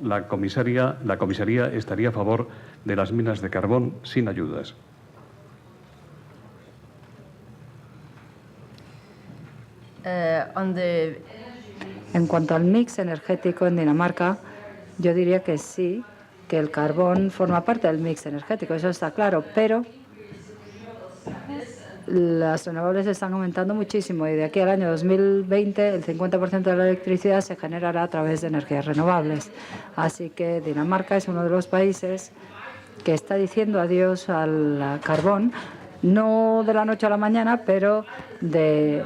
la comisaría estaría a favor de las minas de carbón sin ayudas. En cuanto al mix energético en Dinamarca, yo diría que sí, que el carbón forma parte del mix energético, eso está claro, pero las renovables están aumentando muchísimo y de aquí al año 2020 el 50% de la electricidad se generará a través de energías renovables. Así que Dinamarca es uno de los países que está diciendo adiós al carbón, no de la noche a la mañana, pero de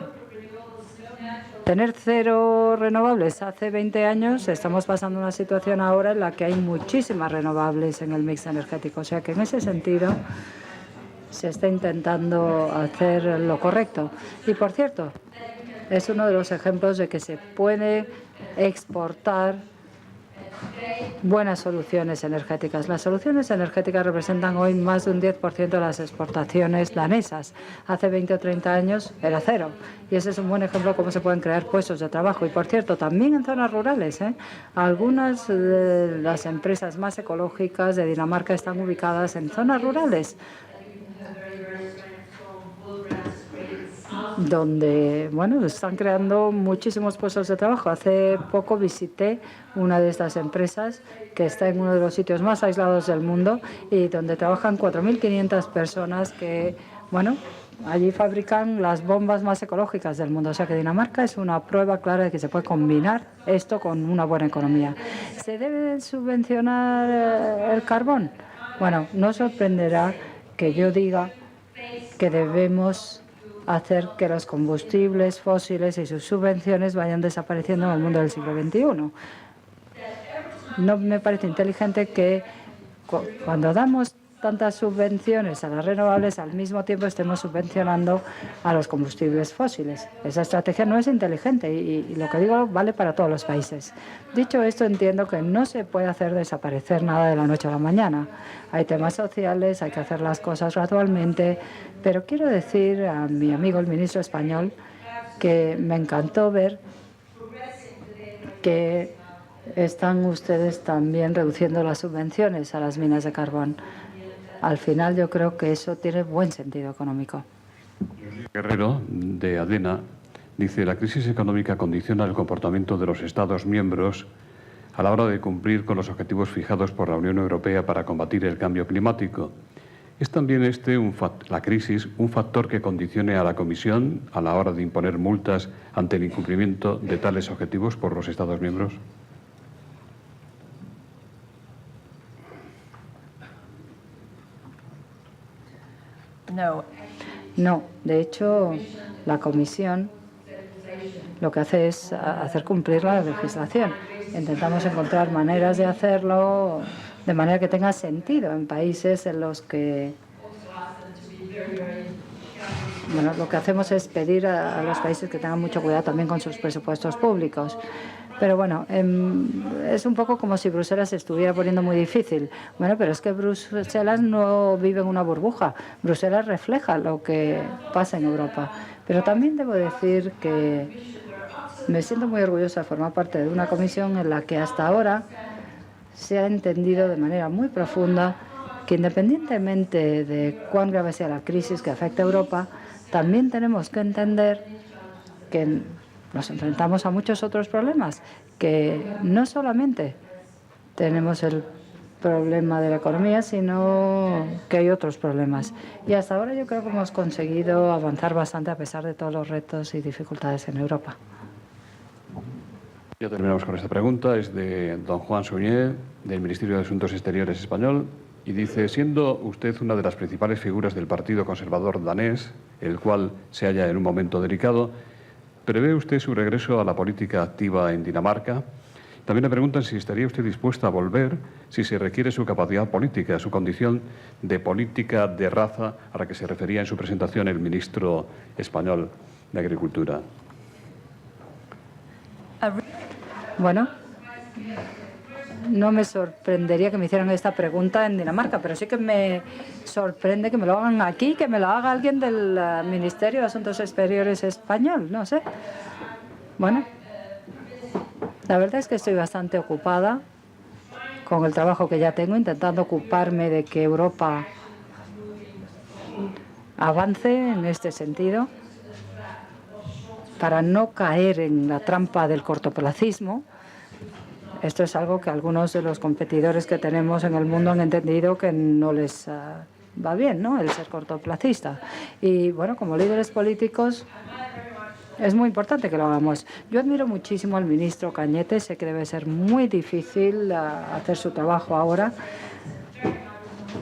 tener cero renovables hace 20 años, estamos pasando una situación ahora en la que hay muchísimas renovables en el mix energético. O sea que en ese sentido se está intentando hacer lo correcto. Y por cierto, es uno de los ejemplos de que se puede exportar buenas soluciones energéticas. Las soluciones energéticas representan hoy más de un 10% de las exportaciones danesas. Hace 20 o 30 años era cero. Y ese es un buen ejemplo de cómo se pueden crear puestos de trabajo. Y, por cierto, también en zonas rurales. Algunas de las empresas más ecológicas de Dinamarca están ubicadas en zonas rurales, donde, bueno, están creando muchísimos puestos de trabajo. Hace poco visité una de estas empresas que está en uno de los sitios más aislados del mundo y donde trabajan 4.500 personas que, bueno, allí fabrican las bombas más ecológicas del mundo. O sea que Dinamarca es una prueba clara de que se puede combinar esto con una buena economía. ¿Se debe subvencionar el carbón? Bueno, no sorprenderá que yo diga que debemos hacer que los combustibles fósiles y sus subvenciones vayan desapareciendo en el mundo del siglo XXI. No me parece inteligente que cuando damos tantas subvenciones a las renovables, al mismo tiempo estemos subvencionando a los combustibles fósiles. Esa estrategia no es inteligente y lo que digo vale para todos los países. Dicho esto, entiendo que no se puede hacer desaparecer nada de la noche a la mañana. Hay temas sociales, hay que hacer las cosas gradualmente, pero quiero decir a mi amigo el ministro español que me encantó ver que están ustedes también reduciendo las subvenciones a las minas de carbón. Al final yo creo que eso tiene buen sentido económico. Guerrero, de ADENA, dice: la crisis económica condiciona el comportamiento de los Estados miembros a la hora de cumplir con los objetivos fijados por la Unión Europea para combatir el cambio climático. ¿Es también la crisis un factor que condicione a la Comisión a la hora de imponer multas ante el incumplimiento de tales objetivos por los Estados miembros? No, de hecho, la Comisión lo que hace es hacer cumplir la legislación. Intentamos encontrar maneras de hacerlo de manera que tenga sentido en países en los que, bueno, lo que hacemos es pedir a los países que tengan mucho cuidado también con sus presupuestos públicos. Pero bueno, es un poco como si Bruselas se estuviera poniendo muy difícil. Bueno, pero es que Bruselas no vive en una burbuja. Bruselas refleja lo que pasa en Europa. Pero también debo decir que me siento muy orgullosa de formar parte de una comisión en la que hasta ahora se ha entendido de manera muy profunda que, independientemente de cuán grave sea la crisis que afecta a Europa, también tenemos que entender que nos enfrentamos a muchos otros problemas, que no solamente tenemos el problema de la economía, sino que hay otros problemas. Y hasta ahora yo creo que hemos conseguido avanzar bastante a pesar de todos los retos y dificultades en Europa. Ya terminamos con esta pregunta. Es de don Juan Suñé, del Ministerio de Asuntos Exteriores español, y dice: siendo usted una de las principales figuras del Partido Conservador danés, el cual se halla en un momento delicado, ¿prevé usted su regreso a la política activa en Dinamarca? También le preguntan si estaría usted dispuesta a volver si se requiere su capacidad política, su condición de política de raza, a la que se refería en su presentación el ministro español de Agricultura. Bueno, no me sorprendería que me hicieran esta pregunta en Dinamarca, pero sí que me sorprende que me lo hagan aquí, que me lo haga alguien del Ministerio de Asuntos Exteriores español, no sé. Bueno, la verdad es que estoy bastante ocupada con el trabajo que ya tengo, intentando ocuparme de que Europa avance en este sentido, para no caer en la trampa del cortoplacismo. Esto es algo que algunos de los competidores que tenemos en el mundo han entendido que no les va bien, ¿no?, el ser cortoplacista. Y bueno, como líderes políticos es muy importante que lo hagamos. Yo admiro muchísimo al ministro Cañete, sé que debe ser muy difícil hacer su trabajo ahora.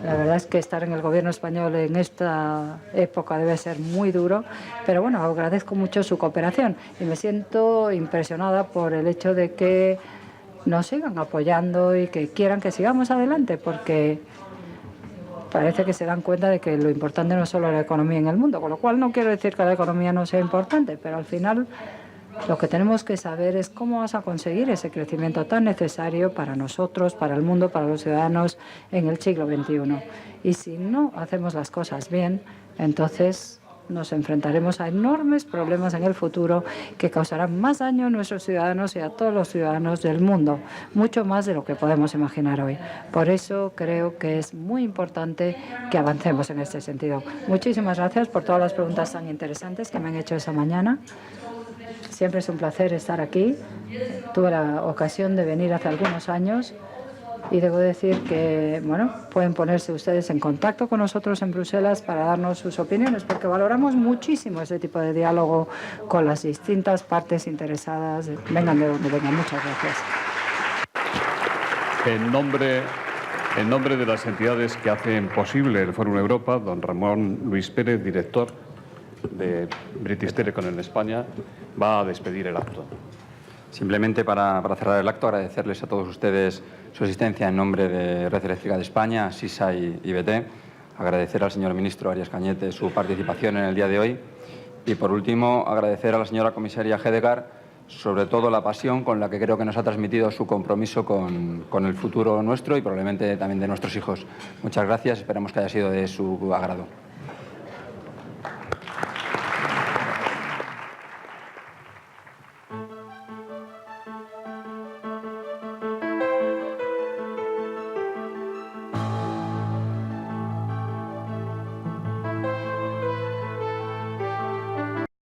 La verdad es que estar en el gobierno español en esta época debe ser muy duro, pero bueno, agradezco mucho su cooperación y me siento impresionada por el hecho de que nos sigan apoyando y que quieran que sigamos adelante, porque parece que se dan cuenta de que lo importante no es solo la economía en el mundo, con lo cual no quiero decir que la economía no sea importante, pero al final lo que tenemos que saber es cómo vas a conseguir ese crecimiento tan necesario para nosotros, para el mundo, para los ciudadanos en el siglo XXI. Y si no hacemos las cosas bien, entonces nos enfrentaremos a enormes problemas en el futuro que causarán más daño a nuestros ciudadanos y a todos los ciudadanos del mundo, mucho más de lo que podemos imaginar hoy. Por eso creo que es muy importante que avancemos en este sentido. Muchísimas gracias por todas las preguntas tan interesantes que me han hecho esa mañana. Siempre es un placer estar aquí. Tuve la ocasión de venir hace algunos años y debo decir que, bueno, pueden ponerse ustedes en contacto con nosotros en Bruselas para darnos sus opiniones, porque valoramos muchísimo ese tipo de diálogo con las distintas partes interesadas, vengan de donde vengan. Muchas gracias. En nombre de las entidades que hacen posible el Fórum Europa, don Ramón Luis Pérez, director de British Telecom en España, va a despedir el acto. Simplemente para cerrar el acto, agradecerles a todos ustedes su asistencia en nombre de Red Eléctrica de España, SISA y IBT. Agradecer al señor ministro Arias Cañete su participación en el día de hoy. Y, por último, agradecer a la señora comisaria Hedegaard, sobre todo la pasión con la que creo que nos ha transmitido su compromiso con el futuro nuestro y probablemente también de nuestros hijos. Muchas gracias. Esperamos que haya sido de su agrado.